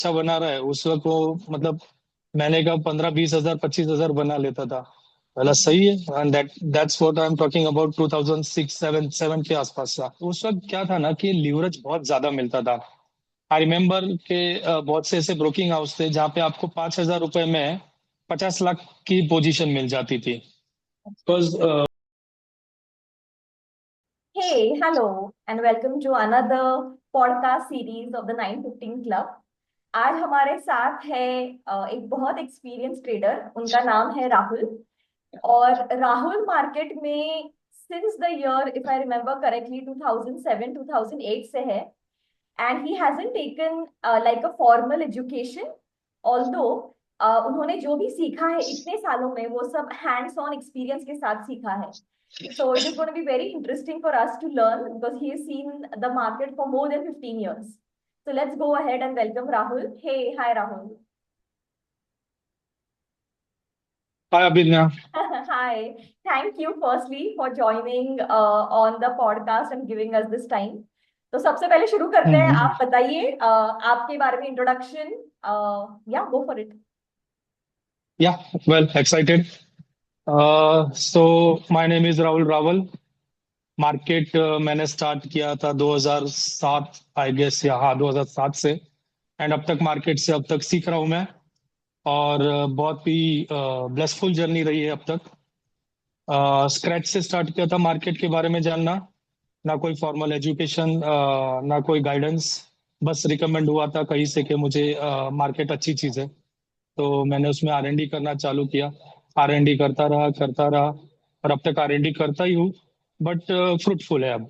अच्छा बना रहा है उस वक्त वो मतलब महीने का 15-20 हजार 25 हजार बना लेता था। बोला सही है। And that's what I am talking about 2006 7 7 के आसपास था। उस वक्त क्या था ना कि लीवरेज बहुत ज्यादा मिलता था। आई रिमेम्बर के बहुत से ऐसे ब्रोकिंग हाउस थे जहाँ पे आपको 5,000 रुपए में 50 लाख की पोजीशन मिल जाती थी। अच्छा। Because Hey, hello, and welcome to another podcast series of the 915 Club. आज हमारे साथ है एक बहुत एक्सपीरियंस ट्रेडर, उनका नाम है राहुल। और राहुल मार्केट में since the year if I remember correctly 2007 2008 से है। And he hasn't taken like a formal education, although उन्होंने जो भी सीखा है इतने सालों में वो सब हैंड्स ऑन एक्सपीरियंस के साथ सीखा है। So it is going to be very interesting for us to learn because he has seen the market for more than 15 years. So let's go ahead and welcome Rahul. Hey, hi Rahul. Hi Abhigya. Hi. Thank you firstly for joining on the podcast and giving us this time. तो सबसे पहले शुरू करते हैं, आप बताइए आपके बारे में इंट्रोडक्शन। या गो फॉर इट। या well excited. So my name is Rahul Rawal. Market मैंने स्टार्ट किया था 2007 आई गेस, या हाँ 2007 से। एंड अब तक मार्केट से अब तक सीख रहा हूँ मैं। और बहुत ही ब्लेसफुल जर्नी रही है अब तक। स्क्रैच से स्टार्ट किया था मार्केट के बारे में जानना। ना कोई फॉर्मल एजुकेशन, ना कोई गाइडेंस। बस रिकमेंड हुआ था कहीं से कि मुझे मार्केट अच्छी चीज़ है। तो मैंने उसमें R&D करना चालू किया। R&D करता रहा और अब तक R&D करता ही हूँ। बट फ्रूटफुल है अब।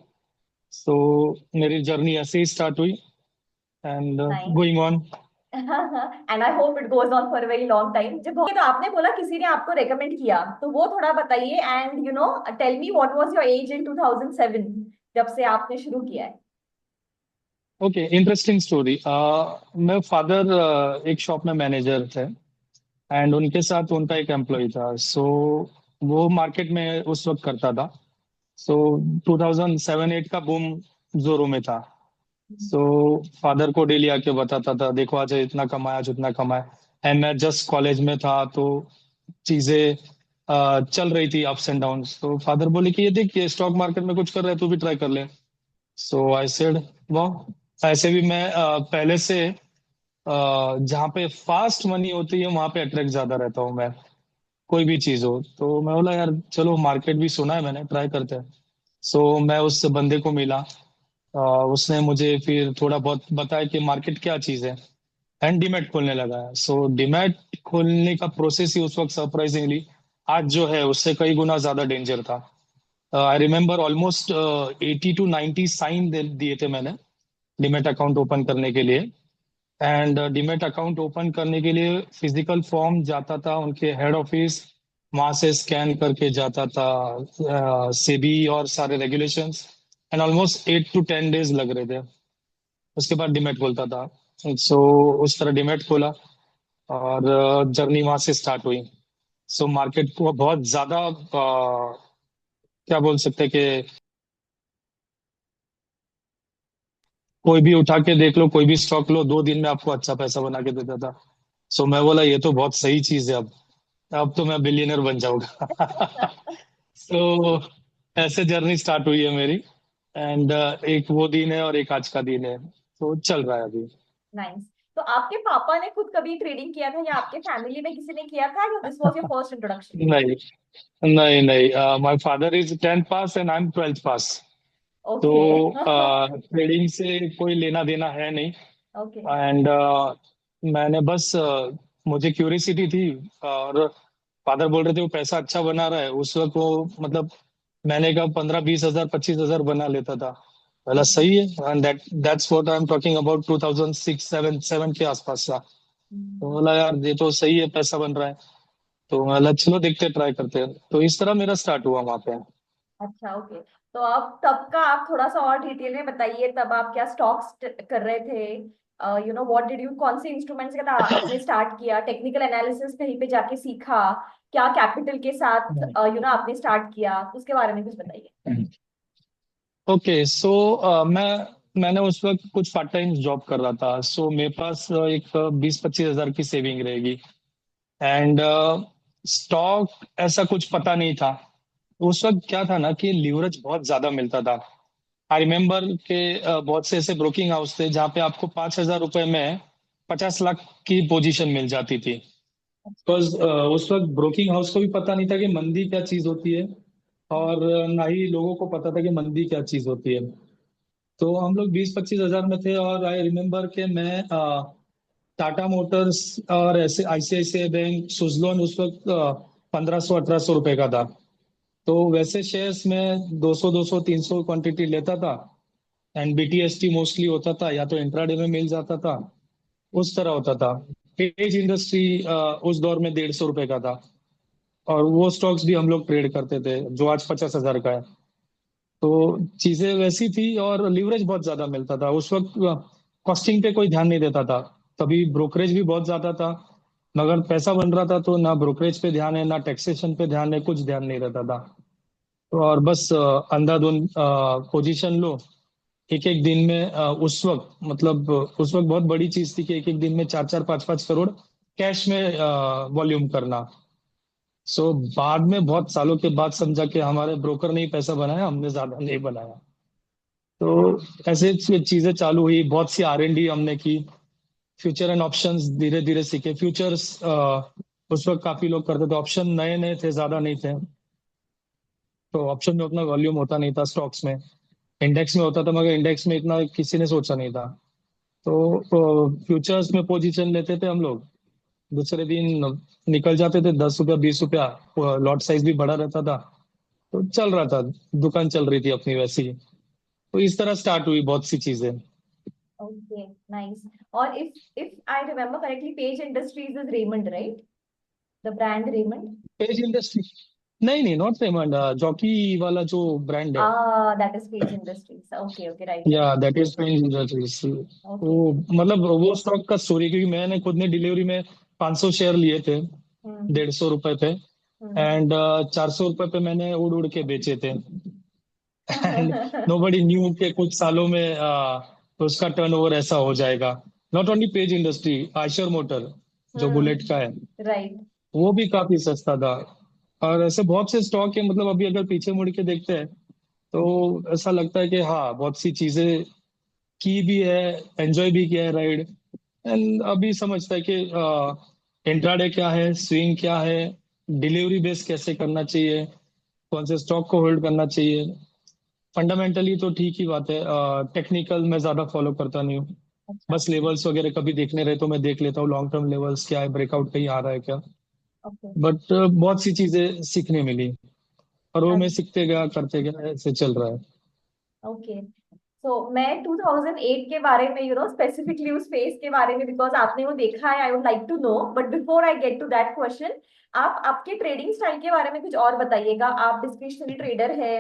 सो मेरी जर्नी ऐसे ही स्टार्ट हुई and nice. Going on. And I hope it goes on for very long time. जब तो आपने बोला किसी ने आपको रेकमेंड किया, तो वो थोड़ा बताइए। And you know tell me what was your age in 2007 जब से आपने शुरू किया है। Okay, interesting story. मैं फादर एक शॉप में मैनेजर थे। एंड उनके साथ उनका एक एम्प्लॉय था। सो वो मार्केट में उस वक्त करता था। सो 2007-8 का बूम जोरों में था। सो फादर को डेली आके बताता था, देखो आज इतना कमाया, आज उतना कमाया। एंड मैं जस्ट कॉलेज में था तो चीजें चल रही थी अप्स एंड डाउन। तो फादर बोले कि ये देख, ये स्टॉक मार्केट में कुछ कर रहा है, तू भी ट्राई कर ले। सो आई सेड वाह। ऐसे भी मैं पहले से जहाँ पे फास्ट मनी होती है वहां पे अट्रैक्ट ज्यादा रहता हूँ मैं। कोई भी चीज हो तो मैं बोला यार चलो, मार्केट भी सुना है मैंने, ट्राई करते हैं। सो मैं उस बंदे को मिला। उसने मुझे फिर थोड़ा बहुत बताया कि मार्केट क्या चीज है। एंड डीमैट खोलने लगा। सो डीमैट खोलने का प्रोसेस ही उस वक्त सरप्राइजिंगली आज जो है उससे कई गुना ज्यादा डेंजर था। I remember almost 80 to 90 sign दिए थे मैंने डीमैट अकाउंट ओपन करने के लिए। एंड डीमैट अकाउंट ओपन करने के लिए फिजिकल फॉर्म जाता था उनके हेड ऑफिस। वहां से स्कैन करके जाता था सेबी और सारे regulations. And almost 8 to 10 days लग रहे थे। उसके बाद डीमैट खोलता था। सो उस तरह डीमैट खोला और जर्नी वहां से स्टार्ट हुई। सो मार्केट को बहुत ज्यादा क्या बोल सकते हैं कि कोई भी उठा के देख लो, कोई भी स्टॉक लो, 2 दिन में आपको अच्छा पैसा बना के देता था। सो मैं बोला ये तो बहुत सही चीज है। अब तो मैं बिलियनर बन जाऊंगा। सो ऐसे जर्नी स्टार्ट हुई है मेरी। एंड एक वो दिन है और एक आज का दिन है, तो चल रहा है अभी। नाइस। तो आपके पापा ने खुद कभी ट्रेडिंग किया था या आपके फैमिली में किसी ने किया था या this was your first introduction? नहीं, नहीं, नहीं। My father is 10th pass and I am 12th पास। तो ओके। ट्रेडिंग से कोई लेना देना है नहीं। ओके। एंड मैंने बस मुझे क्यूरियोसिटी थी। और फादर बोल रहे थे वो पैसा अच्छा बना रहा है उस वक्त वो मतलब महीने का 15-20 हजार 25 हजार बना लेता था। बोला सही है। And that's what I am talking about 2006 7 7 के आसपास था। तो बोला यार ये तो सही है, पैसा बन रहा है। तो बोला चलो देखते ट्राई करते हैं। तो इस तरह मेरा स्टार्ट हुआ वहां पे। अच्छा, ओके। तो अब तब का आप थोड़ा सा और डिटेल में बताइए, तब आप क्या स्टॉक्स कर रहे थे? You know what did you, कौन से इंस्ट्रूमेंट्स के साथ आपने स्टार्ट किया, टेक्निकल एनालिसिस कहीं पे जाके सीखा, क्या कैपिटल के साथ यू नो आपने स्टार्ट किया, उसके बारे में कुछ बताइए। ओके, सो मैं मैंने उस वक्त कुछ पार्ट टाइम जॉब कर रहा था, सो मेरे पास एक 20-25 हजार की सेविंग रहेगी। एंड स्टॉक ऐसा कुछ पता नहीं था। उस वक्त क्या था ना कि लीवरेज बहुत ज्यादा मिलता था। आई रिमेम्बर के बहुत से ऐसे ब्रोकिंग हाउस थे जहाँ पे आपको 5,000 रुपए में 50 लाख की पोजीशन मिल जाती थी। अच्छा। बिकॉज उस वक्त ब्रोकिंग हाउस को भी पता नहीं था कि मंदी क्या चीज होती है, और ना ही लोगों को पता था कि मंदी क्या चीज होती है। तो हम लोग 20-25 हजार में थे, और आई रिमेम्बर के मैं टाटा मोटर्स और ऐसे आईसीआईसीआई बैंक, सुजलोन उस वक्त 1,500-1,800 रुपए का था। तो वैसे शेयर्स में 200-200-300 क्वांटिटी लेता था। एंड बीटीएसटी मोस्टली होता था, या तो इंट्राडे में मिल जाता था, उस तरह होता था। पेज इंडस्ट्री उस दौर में 150 रुपए का था, और वो स्टॉक्स भी हम लोग ट्रेड करते थे, जो आज 50 हजार का है। तो चीजें वैसी थी, और लीवरेज बहुत ज्यादा मिलता था उस वक्त। कॉस्टिंग पे कोई ध्यान नहीं देता था। तभी ब्रोकरेज भी बहुत ज्यादा था, मगर पैसा बन रहा था तो ना ब्रोकरेज पे ध्यान है, ना टैक्सेशन पे ध्यान है, कुछ ध्यान नहीं रहता था। तो और बस अंधाधुंध पोजीशन लो। एक एक दिन में उस वक्त मतलब उस वक्त बहुत बड़ी चीज थी कि एक एक दिन में 4-4 5-5 करोड़ कैश में वॉल्यूम करना। सो बाद में बहुत सालों के बाद समझा कि हमारे ब्रोकर ने ही पैसा बनाया, हमने ज्यादा नहीं बनाया। तो ऐसे चीजें चालू हुई, बहुत सी आर एंड डी हमने की। फ्यूचर एंड ऑप्शंस धीरे धीरे सीखे। फ्यूचर्स उस वक्त काफी लोग करते थे, ऑप्शन नए नए थे, ज्यादा नहीं थे। तो ऑप्शन में उतना वॉल्यूम होता नहीं था स्टॉक्स में। इंडेक्स में होता था, मगर इंडेक्स में इतना किसी ने सोचा नहीं था। तो फ्यूचर्स में पोजीशन लेते थे हम लोग। दूसरे दिन निकल जाते थे, 10 रुपया 20 रुपया। लॉट साइज भी बड़ा रहता था, तो चल रहा था। दुकान चल रही थी अपनी वैसी। तो इस तरह स्टार्ट हुई बहुत सी चीजें। Okay, nice. और if I remember correctly, Page Industries is Raymond, right? The brand Raymond. Page industry, नहीं नहीं, नॉट रेमंड, जॉकी वाला जो ब्रांड है। That is Page Industries. Okay okay, right right. या that is Page Industries. Okay. वो मतलब वो stock का स्टोरी, क्योंकि मैंने खुद ने डिलीवरी में 500 शेयर लिए थे, हम्म 150 रुपए पे। हम्म। एंड 400 रुपए पे मैंने उड़ उड़ के बेचे थे। एंड नो बडी न्यू के कुछ सालों में उसका टर्नओवर ऐसा हो जाएगा। Not only page industry, Eicher motor जो बुलेट का है, राइट। वो भी काफी सस्ता था। और ऐसे बहुत से स्टॉक है, मतलब अभी अगर पीछे मुड़ के देखते हैं तो ऐसा लगता है कि हाँ, बहुत सी चीजें की भी है, एंजॉय भी किया है राइड। एंड अभी समझता है कि इंट्राडे क्या है, स्विंग क्या है, डिलीवरी बेस कैसे करना चाहिए, कौन से स्टॉक को होल्ड करना चाहिए। फंडामेंटली तो ठीक ही बात है। टेक्निकल मैं ज्यादा फॉलो करता नहीं हूँ। अच्छा। बस लेवल्स वगैरह कभी देखने रहे तो मैं देख लेता हूँ, लॉन्ग टर्म लेवल्स क्या है, ब्रेकआउट कहीं आ रहा है क्या। ओके। बट बहुत सी चीजें सीखने मिली, और वो मैं सीखते गया, करते गया, ऐसे चल रहा है। ओके। सो मैं 2008 के बारे में, स्पेसिफिकली उस फेज के बारे में, बिकॉज आपने वो देखा है, I would like to know. But before I get to that question, आप आपके ट्रेडिंग स्टाइल के बारे में कुछ और बताइएगा। आप डिस्क्रिशनरी ट्रेडर है,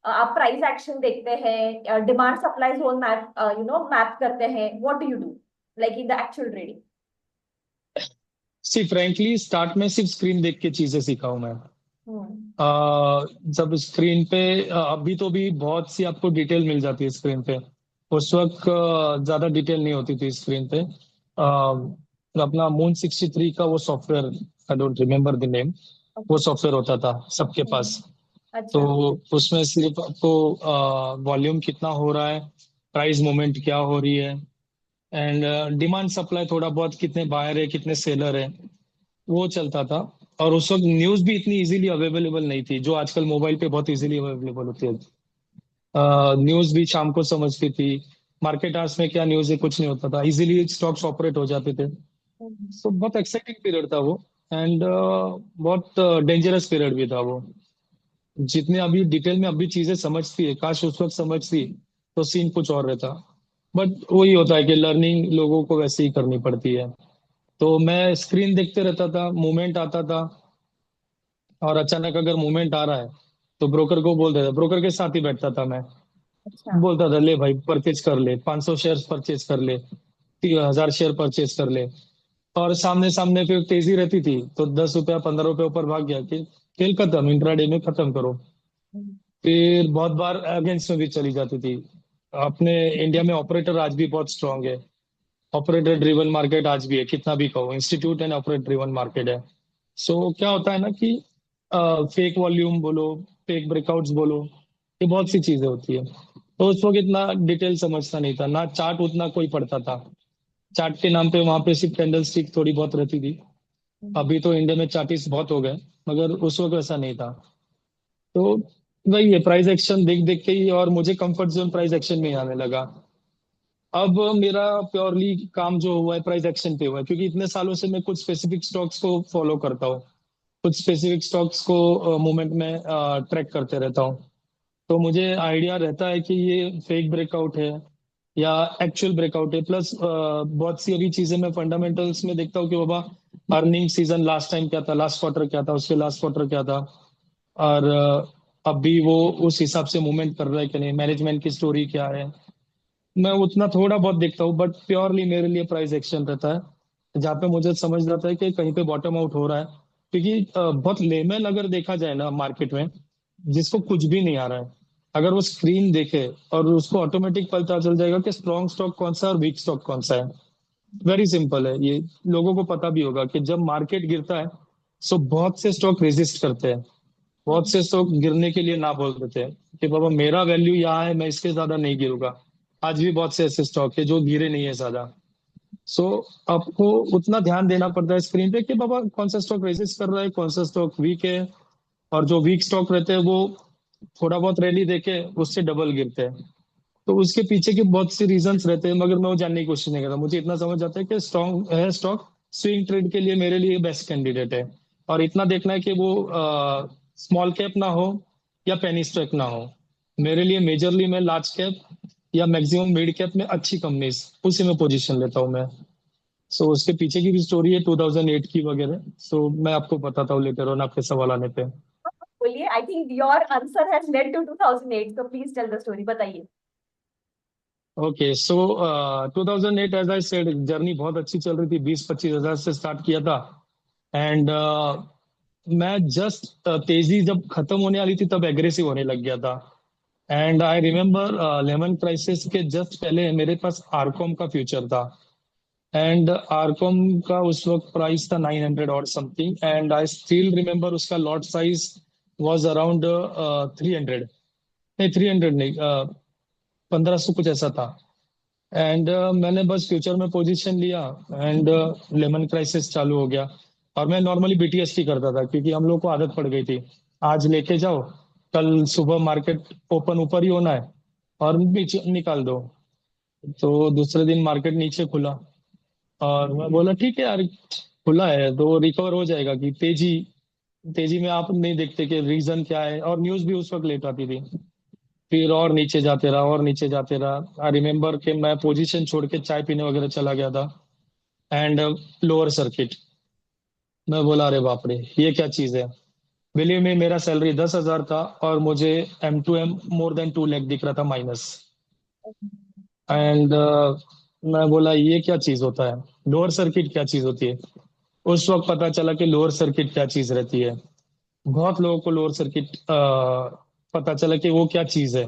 आप प्राइस एक्शन देखते हैं, demand supply zone map map करते हैं, what do you do like in the actual trading? सिर्फ फ्रैंकली स्टार्ट में सिर्फ स्क्रीन देख के चीजें सीखा हूं मैं। हम्म जब स्क्रीन पे अभी तो भी बहुत सी आपको डिटेल मिल जाती है स्क्रीन पे। उस वक्त ज्यादा डिटेल नहीं होती थी स्क्रीन पे। अपना मून 63 का वो software, I don't remember the name, वो ओके। सॉफ्टवेयर होता था सबके पास। तो अच्छा। उसमें सिर्फ आपको वॉल्यूम कितना हो रहा है, प्राइस मूवमेंट क्या हो रही है, एंड डिमांड सप्लाई थोड़ा बहुत, कितने बायर है कितने सेलर है, वो चलता था। और उस वक्त न्यूज भी इतनी इजीली अवेलेबल नहीं थी, जो आजकल मोबाइल पे बहुत इजीली अवेलेबल होती है। न्यूज भी शाम को समझती थी। मार्केट आवर्स में क्या न्यूज है, कुछ नहीं होता था, इजीली स्टॉक्स ऑपरेट हो जाते थे। हम्म तो बहुत एक्साइटिंग पीरियड था वो। एंड बहुत डेंजरस पीरियड भी था वो। जितने अभी डिटेल में अभी चीजें समझती है, काश उस वक्त समझती तो सीन कुछ और रहता। बट वही होता है कि लर्निंग लोगों को वैसे ही करनी पड़ती है। तो मैं स्क्रीन देखते रहता था, मूवमेंट आता था, और अचानक अगर मूवमेंट आ रहा है तो ब्रोकर को बोल देता, ब्रोकर के साथ ही बैठता था मैं। अच्छा। बोलता था ले भाई परचेज कर ले, 500 शेयर परचेज कर ले, 1,000 शेयर परचेज कर ले। और सामने सामने फिर तेजी रहती थी तो 10 रुपया 15 रुपया ऊपर भाग गया कि खेल खत्म, इंट्राडे में खत्म करो। हम्म फिर बहुत बार अगेंस्ट में भी चली जाती थी। अपने इंडिया में ऑपरेटर आज भी बहुत स्ट्रांग है। ऑपरेटर ड्रिवन मार्केट आज भी है, कितना भी कहो, institute and operator driven market है। सो क्या होता है ना कि फेक वॉल्यूम बोलो, फेक ब्रेकआउट्स बोलो, ये बहुत सी चीजें होती है। तो उस वक्त इतना डिटेल समझता नहीं था, ना चार्ट उतना कोई पढ़ता था। चार्ट के नाम पे वहां पे सिर्फ कैंडल स्टिक थोड़ी बहुत रहती थी। अभी तो इंडिया में चार्टिस्ट बहुत हो गए, मगर उस वक्त ऐसा नहीं था। तो वही है, प्राइस एक्शन देख देख के ही, और मुझे कंफर्ट जोन प्राइस एक्शन में ही आने लगा। अब मेरा प्योरली काम जो हुआ है प्राइस एक्शन पे हुआ है, क्योंकि इतने सालों से मैं कुछ स्पेसिफिक स्टॉक्स को फॉलो करता हूँ, कुछ स्पेसिफिक स्टॉक्स को मूवमेंट में ट्रैक करते रहता हूँ। तो मुझे आइडिया रहता है कि ये फेक ब्रेकआउट है या एक्चुअल ब्रेकआउट है। प्लस बहुत सी अभी चीजें मैं फंडामेंटल्स में देखता हूँ कि बाबा अर्निंग सीजन लास्ट टाइम क्या था, लास्ट क्वार्टर क्या था, उसके लास्ट क्वार्टर क्या था, और अभी वो उस हिसाब से मूवमेंट कर रहा है कि नहीं, मैनेजमेंट की स्टोरी क्या है। मैं उतना थोड़ा बहुत देखता हूँ, बट प्योरली मेरे लिए प्राइस एक्शन रहता है, जहाँ पे मुझे समझ जाता है कि कहीं पे बॉटम आउट हो रहा है। क्योंकि बहुत लेमन अगर देखा जाए ना मार्केट में, जिसको कुछ भी नहीं आ रहा है, अगर वो स्क्रीन देखे और उसको ऑटोमेटिक पता चल जाएगा कि स्ट्रॉन्ग स्टॉक कौन सा है और वीक स्टॉक कौन सा है। वेरी सिंपल है ये। लोगों को पता भी होगा कि जब मार्केट गिरता है, सो बहुत से स्टॉक रेजिस्ट करते हैं, बहुत से स्टॉक गिरने के लिए ना बोल देते हैं कि बाबा मेरा वैल्यू यहाँ है, मैं इसके ज्यादा नहीं गिरूंगा। आज भी बहुत से ऐसे स्टॉक है जो गिरे नहीं है ज्यादा। सो आपको उतना ध्यान देना पड़ता है स्क्रीन पे कि बाबा कौन सा स्टॉक रेजिस्ट कर रहा है, कौन सा स्टॉक वीक है। और जो वीक स्टॉक रहते हैं वो थोड़ा बहुत रैली देके उससे डबल गिरते हैं। तो उसके पीछे के बहुत से रीजंस रहते हैं, मगर मैं वो जानने की कोशिश नहीं करता। मुझे इतना समझ आता है कि स्ट्रॉन्ग है स्टॉक, स्विंग ट्रेड के लिए मेरे लिए बेस्ट कैंडिडेट है। और इतना देखना है कि वो स्मॉल कैप ना हो या पेनी स्टॉक ना हो। मेरे लिए मेजरली मैं लार्ज कैप या मैक्सिमम मिड कैप में अच्छी कंपनीज, उसी में पोजीशन लेता हूँ मैं। सो उसके पीछे की भी स्टोरी है 2008 की वगैरह, सो मैं आपको बताता हूँ लेटर ऑन आपके सवाल आने पे। बोलिए, I think your answer has led to 2008, so please tell the story, बताइए। Okay, so 2008 as I said, journey बहुत अच्छी चल रही थी, 20-25 हजार से स्टार्ट किया था। एंड मैं जस्ट तेजी जब खत्म होने वाली थी तब एग्रेसिव होने लग गया था। And I remember lemon crisis के जस्ट पहले मेरे पास आरकॉम का फ्यूचर था। एंड आरकॉम का उस वक्त प्राइस था 900 और something, and I still remember उसका लॉट साइज वाज अराउंड 300, नहीं 300 नहीं, 1500 कुछ ऐसा था। एंड मैंने बस फ्यूचर में पोजीशन लिया, एंड लेमन क्राइसिस चालू हो गया। और मैं नॉर्मली बीटीएसटी करता था, क्योंकि हम लोग को आदत पड़ गई थी, आज लेके जाओ, कल सुबह मार्केट ओपन ऊपर ही होना है और नीचे निकाल दो। तो दूसरे दिन मार्केट नीचे खुला, और मैं बोला ठीक है यार, खुला है तो रिकवर हो जाएगा। कि तेजी, तेजी में आप नहीं देखते कि रीजन क्या है, और न्यूज भी उस वक्त लेट आती थी। फिर और नीचे जाते रहा, और नीचे जाते रहा। आई रिमेम्बर कि मैं पोजीशन छोड़ के चाय पीने वगैरह चला गया था। एंड लोअर सर्किट, मैं बोला अरे बाप रे ये क्या चीज है। बिलीव में मेरा सैलरी 10,000 था, और मुझे M2M मोर देन 2 लाख दिख रहा था माइनस। एंड मैं बोला ये क्या चीज होता है, लोअर सर्किट क्या चीज होती है। उस वक्त पता चला कि लोअर सर्किट क्या चीज रहती है। बहुत लोगों को लोअर सर्किट पता चला कि वो क्या चीज है।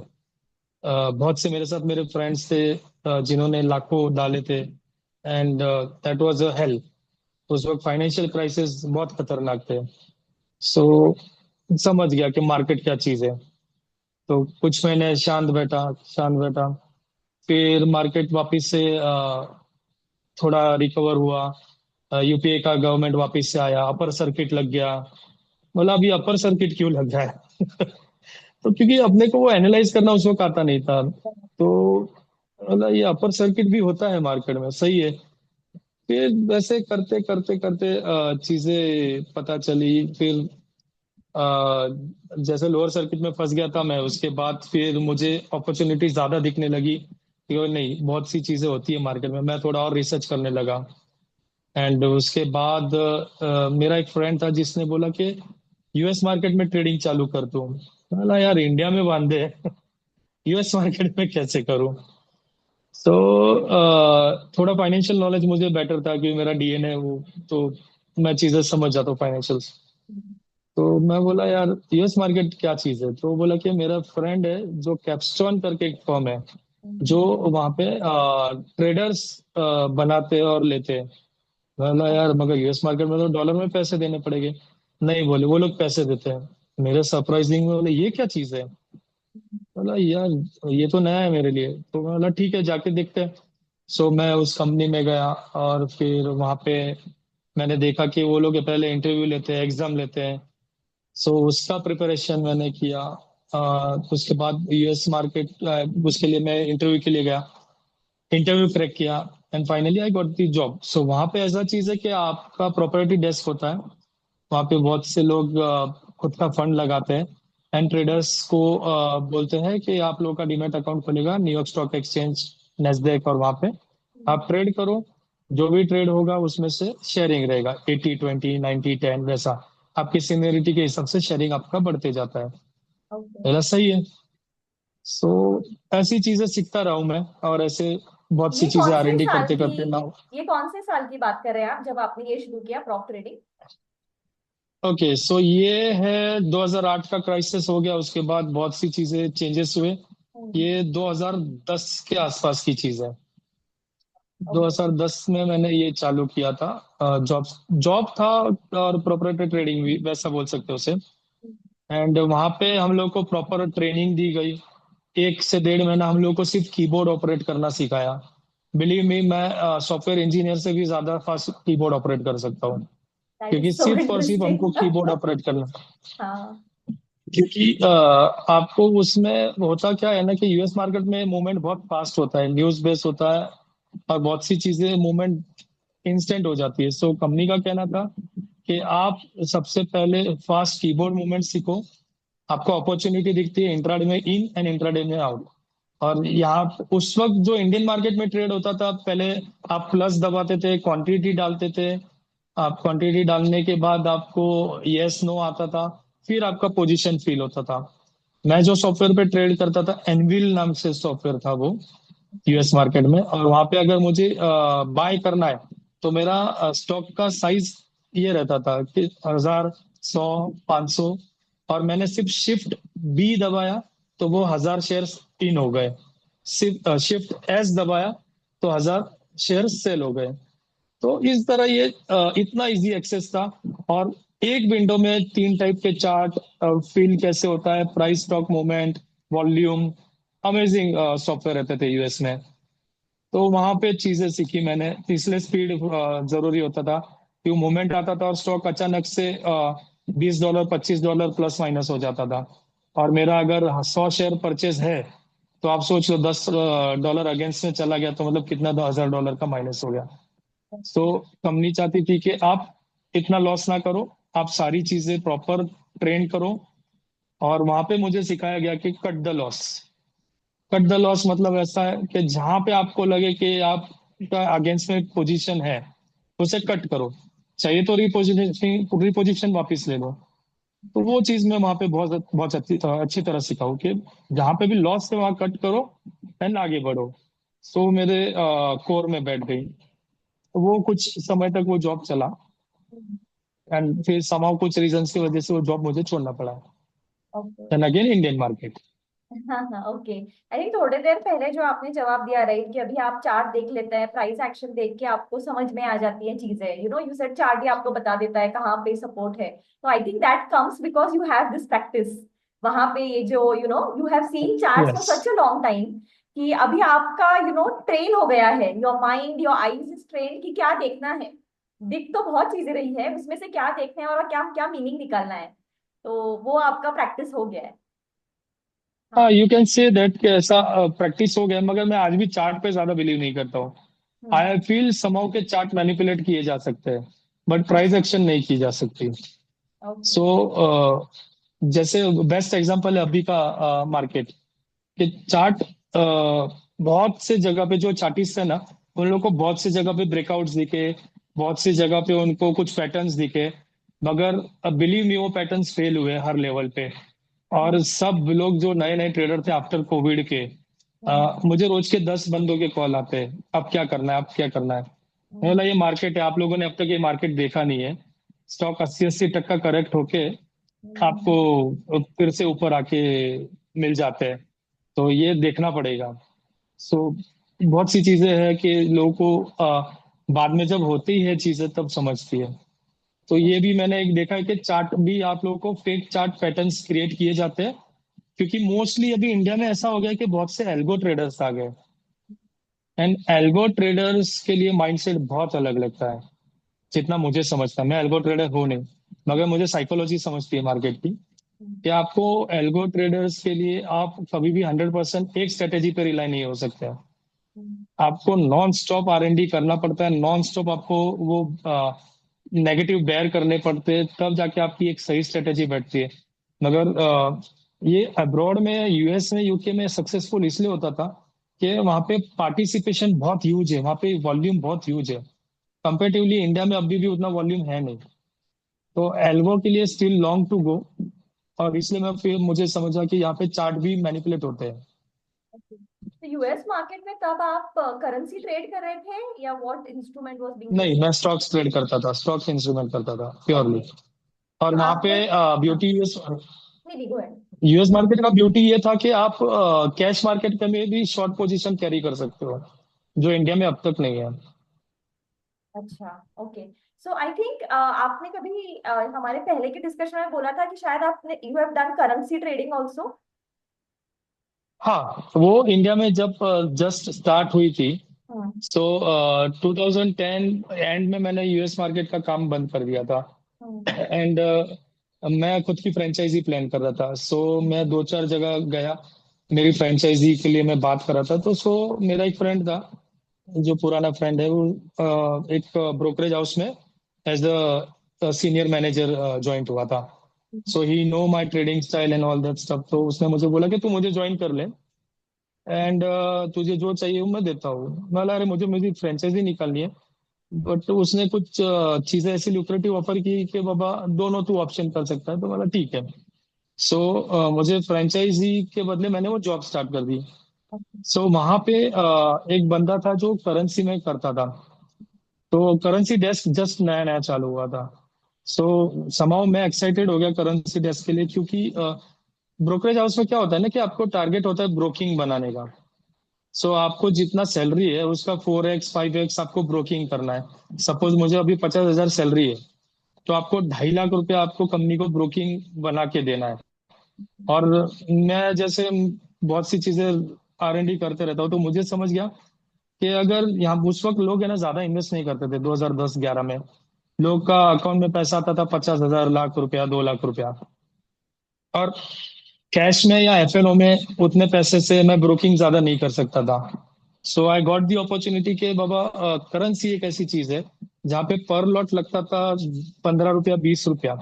बहुत से मेरे साथ मेरे फ्रेंड्स थे जिन्होंने लाखों डाले थे, and that was a hello. उस वक्त फाइनेंशियल क्राइसिस बहुत खतरनाक थे। सो समझ गया कि मार्केट क्या चीज है। तो कुछ महीने शांत बैठा, शांत बैठा। फिर मार्केट वापस से थोड़ा रिकवर हुआ। यूपीए का गवर्नमेंट वापस से आया, अपर सर्किट लग गया। बोला अभी अपर सर्किट क्यों लग रहा है तो क्योंकि अपने को वो एनालाइज करना उस वक्त आता नहीं था। तो बोला ये अपर सर्किट भी होता है मार्केट में, सही है। फिर वैसे करते करते करते चीजें पता चली। फिर जैसे लोअर सर्किट में फंस गया था मैं, उसके बाद फिर मुझे अपॉर्चुनिटी ज्यादा दिखने लगी कि ओ नहीं, बहुत सी चीजें होती है मार्केट में। मैं थोड़ा और रिसर्च करने लगा। एंड उसके बाद मेरा एक फ्रेंड था जिसने बोला कि यूएस मार्केट में ट्रेडिंग चालू कर दूं। बोला यार इंडिया में बांधे यूएस मार्केट में कैसे करूं। सो थोड़ा फाइनेंशियल नॉलेज मुझे बेटर था, क्योंकि मेरा डीएनए वो, तो मैं चीजें समझ जाता हूँ फाइनेंशियल। तो मैं बोला यार यूएस मार्केट क्या चीज है। तो वो बोला कि मेरा फ्रेंड है जो कैपस्टोन करके एक फर्म है, जो वहां पे ट्रेडर्स बनाते और लेते हैं। बोला यार मगर यूएस मार्केट में तो डॉलर में पैसे देने पड़ेंगे। नहीं, बोले वो लोग पैसे देते हैं। मेरे सरप्राइजिंग में बोले ये क्या चीज है। बोला यार ये तो नया है मेरे लिए। तो मैं बोला ठीक है जाके देखते हैं। सो मैं उस कंपनी में गया और फिर वहां पे मैंने देखा कि वो लोग पहले इंटरव्यू लेते हैं, एग्जाम लेते हैं। सो उसका प्रिपरेशन मैंने किया। उसके बाद यूएस मार्केट उसके लिए मैं इंटरव्यू के लिए गया, इंटरव्यू क्रैक किया and finally I got the job. So वहां पे ऐसा चीज है कि आपका प्रॉपर्टी डेस्क होता है। वहां पे बहुत से लोग खुद का फंड लगाते हैं एंड ट्रेडर्स को बोलते हैं कि आप लोगों का डीमैट अकाउंट खुलेगा न्यूयॉर्क स्टॉक एक्सचेंज, नेस्डैक, और वहां पे आप ट्रेड करो। जो भी ट्रेड होगा उसमें से शेयरिंग रहेगा, 80-20, 90-10 वैसा। आपकी सीनियरिटी के हिसाब से शेयरिंग आपका बढ़ते जाता है। ओके। मेरा सही है। सो ऐसी चीजें सीखता रहा हूं मैं, और ऐसे बहुत सी ये चीजें कौन आर से एन डी साल करते की करते ना। ये कौन से साल की बात कर रहे हैं आप जब आपने ये शुरू किया प्रॉप ट्रेडिंग? ओके, सो ये है 2008 का क्राइसिस हो गया, उसके बाद बहुत सी चीजें चेंजेस हुए। ये 2010 के आसपास की चीज है। ओके। 2010 में मैंने ये चालू किया था। जॉब जॉब था और प्रोप्राइटरी ट्रेडिंग भी वैसा बोल सकते हो उसे। एंड वहां पे हम लोग को प्रॉपर ट्रेनिंग दी गई। 1 से 1.5 महीना हम लोग को सिर्फ कीबोर्ड ऑपरेट करना सिखाया। बिलीव मी, मैं सॉफ्टवेयर इंजीनियर से भी ज्यादा फास्ट कीबोर्ड ऑपरेट कर सकता हूँ। दैट क्योंकि इज सो सिर्फ और सिर्फ हमको इंटरेस्टिंग। कीबोर्ड ऑपरेट करना। हाँ। क्योंकि आपको उसमें होता क्या है ना कि यूएस मार्केट में मूवमेंट बहुत फास्ट होता है, न्यूज बेस होता है, और बहुत सी चीजें मूवमेंट इंस्टेंट हो जाती है। सो कंपनी का कहना था कि आप सबसे पहले फास्ट कीबोर्ड मूवमेंट सीखो। आपको अपॉर्चुनिटी दिखती है इंट्राडे में इन एंड इंट्राडे में आउट। और यहाँ उस वक्त जो इंडियन मार्केट में ट्रेड होता था, पहले आप प्लस दबाते थे, क्वांटिटी डालते थे। आप क्वांटिटी डालने के बाद आपको यस नो आता था, फिर आपका पोजीशन फिल होता था। मैं जो सॉफ्टवेयर पे ट्रेड करता था, एनविल नाम से सॉफ्टवेयर था वो, यूएस मार्केट में। और वहां पे अगर मुझे बाय करना है तो मेरा स्टॉक का साइज ये रहता था कि 1000, 100, 500। और मैंने सिर्फ शिफ्ट बी दबाया तो वो 1000 शेयर इन हो गए। सिर्फ शिफ्ट एस दबाया तो 1000 शेयर सेल हो गए। तो इस तरह ये इतना इजी एक्सेस था। और एक विंडो में 3 टाइप के चार्ट, फील कैसे होता है, price, stock movement, volume. Amazing software रहते थे यूएस में। तो वहां पे चीजें सीखी मैंने। इसलिए स्पीड जरूरी होता था, कि मूवमेंट आता था और स्टॉक अचानक से $20, $25 प्लस माइनस हो जाता था। और मेरा अगर 100 शेयर परचेज है, तो आप सोच लो $10 अगेंस्ट में चला गया तो मतलब कितना, $1000 का माइनस हो गया। सो कंपनी चाहती थी कि आप इतना लॉस ना करो, आप सारी चीजें प्रॉपर ट्रेन करो। और वहां पे मुझे सिखाया गया कि cut the loss. Cut the loss मतलब ऐसा है कि जहां पे आपको लगे कि आपका अगेंस्ट में पोजीशन है, उसे कट करो। चाहिए तो रिपोजिशन रिपोजिशन वापस ले लो। तो वो चीज मैं वहां पे बहुत बहुत अच्छी तरह सिखाऊं कि जहां पे भी लॉस है वहां कट करो एंड आगे बढ़ो। सो मेरे कोर में बैठ गई। वो कुछ समय तक वो जॉब चला एंड फिर समाव कुछ रीजंस की वजह से वो जॉब मुझे छोड़ना पड़ा। Okay. And again Indian market. हाँ हाँ, ओके। आई थिंक थोड़ी देर पहले जो आपने जवाब दिया राइट कि अभी आप चार्ट देख लेते हैं, प्राइस एक्शन देख के आपको समझ में आ जाती है चीजें, यू सेड चार्ट ही आपको बता देता है कहाँ पे सपोर्ट है। तो I think that comes because you have this practice. वहां पे ये जो you have seen charts for yes. Such a long time कि अभी आपका ट्रेन हो गया है, your mind your eyes is train कि क्या देखना है। दिख तो बहुत चीजें रही है, उसमें से क्या देखना है और क्या क्या मीनिंग निकालना है। तो वो आपका प्रैक्टिस हो गया है। हाँ, हाँ। यू कैन से दैट कि ऐसा प्रैक्टिस हो गया, मगर मैं आज भी चार्ट पे ज्यादा बिलीव नहीं करता हूँ। हम्म। आई फील समहाउ के चार्ट मैनिपुलेट किए जा सकते हैं, बट प्राइस अच्छा। एक्शन नहीं की जा सकती। ओके। सो जैसे बेस्ट एग्जांपल है अभी का मार्केट, कि चार्ट बहुत से जगह पे जो चार्टिस्ट है ना, उन लोग को बहुत सी जगह पे ब्रेकआउट्स दिखे, बहुत सी जगह पे उनको कुछ पैटर्न्स दिखे। मगर बिलीव मी, वो पैटर्न्स फेल हुए हर लेवल पे। और सब लोग जो नए नए ट्रेडर थे आफ्टर कोविड के, मुझे रोज के 10 बंदों के कॉल आते हैं, अब क्या करना है, अब क्या करना है। मैं बोला ये मार्केट है, आप लोगों ने अब तक ये मार्केट देखा नहीं है। स्टॉक 80-80% करेक्ट होके आपको फिर से ऊपर आके मिल जाते हैं। तो ये देखना पड़ेगा। सो बहुत सी चीजें हैं कि लोगों को बाद में जब होती है चीजें तब समझती है। तो ये भी मैंने एक देखा है कि चार्ट भी आप लोगों को फेक चार्ट पैटर्न्स क्रिएट किए जाते हैं, क्योंकि मोस्टली अभी इंडिया में ऐसा हो गया है कि बहुत से एल्गो ट्रेडर्स आ गए। एंड एल्गो ट्रेडर्स के लिए माइंडसेट बहुत अलग लगता है, जितना मुझे समझता है। मैं एल्गो ट्रेडर हूँ नहीं, मगर मुझे साइकोलॉजी समझती है मार्केट की, कि आपको एल्गो ट्रेडर्स के लिए आप कभी भी 100% एक स्ट्रेटेजी पे रिलाई नहीं हो सकते। आपको नॉन स्टॉप R&D करना पड़ता है, नॉन स्टॉप आपको वो नेगेटिव बेयर करने पड़ते हैं, तब जाके आपकी एक सही स्ट्रेटेजी बैठती है। मगर ये अब्रॉड में, US में, UK में सक्सेसफुल इसलिए होता था कि वहाँ पे पार्टिसिपेशन बहुत ह्यूज है, वहाँ पे वॉल्यूम बहुत ह्यूज है। कंपेरेटिवली इंडिया में अभी भी उतना वॉल्यूम है नहीं। तो एल्गो के लिए स्टिल लॉन्ग टू गो। और इसलिए मैं फिर मुझे समझा कि यहाँ पे चार्ट भी मैनिपुलेट होते हैं। तो यूएस मार्केट में तब आप करेंसी ट्रेड कर रहे थे या व्हाट इंस्ट्रूमेंट वाज बीइंग नहीं, ट्रेडेड? मैं स्टॉक्स ट्रेड करता था, स्टॉक्स इंस्ट्रूमेंट करता था ओके। प्योरली। और तो वहां पे आपने हाँ, ब्यूटी नहीं नहीं, गो अहेड। यूएस मार्केट का ब्यूटी ये था कि आप कैश मार्केट में भी शॉर्ट पोजीशन कैरी कर सकते हो, जो इंडिया में अब तक नहीं है। अच्छा, ओके। सो आई थिंक आपने कभी हमारे पहले के डिस्कशन में बोला था कि शायद आपने you have done currency trading also. हाँ, वो इंडिया में जब जस्ट स्टार्ट हुई थी, हम्म। सो 2010 एंड में मैंने US मार्केट का काम बंद कर दिया था। हम्म। एंड मैं खुद की फ्रेंचाइजी प्लान कर रहा था, सो मैं दो चार जगह गया, मेरी फ्रेंचाइजी के लिए मैं बात कर रहा था। तो मेरा एक फ्रेंड था, जो पुराना फ्रेंड है, वो एक ब्रोकरेज हाउस में as the senior manager join हुआ था। So he know my trading style and all that stuff. तो उसने मुझे बोला कि तू मुझे ज्वाइन कर ले, एंड तुझे जो चाहिए वो मैं देता हूँ। मैं बोला, अरे मुझे मेरी फ्रेंचाइजी निकालनी है। बट उसने कुछ चीजें ऐसी लुक्रेटिव ऑफर की कि बाबा दोनों तू ऑप्शन कर सकता है। तो बोला ठीक है। मुझे फ्रेंचाइजी के बदले मैंने वो जॉब स्टार्ट कर दी। वहां पे एक बंदा था जो करेंसी में करता था। तो करेंसी डेस्क जस्ट नया नया चालू हुआ था। सो समाउ मैं एक्साइटेड हो गया करेंसी डेस्क के लिए, क्योंकि ब्रोकरेज हाउस में क्या होता है ना, कि आपको टारगेट होता है ब्रोकिंग बनाने का। आपको जितना सैलरी है उसका 4x 5x आपको ब्रोकिंग करना है। सपोज मुझे अभी 50,000 सैलरी है, तो आपको 2.5 लाख रुपया आपको कंपनी को ब्रोकिंग बना के देना है। और मैं जैसे बहुत सी चीजें R&D करते रहता हूँ, तो मुझे समझ गया कि अगर यहाँ उस वक्त लोग है ना ज्यादा इन्वेस्ट नहीं करते थे, 2010-11 में लोग का अकाउंट में पैसा आता था 50,000, लाख रुपया, 2 लाख रुपया। और कैश में या FNO में उतने पैसे से मैं ब्रोकिंग ज्यादा नहीं कर सकता था। आई गॉट दी अपॉर्चुनिटी के बाबा, करेंसी एक ऐसी चीज है जहाँ पे पर लॉट लगता था 15 रुपया, 20 रुपया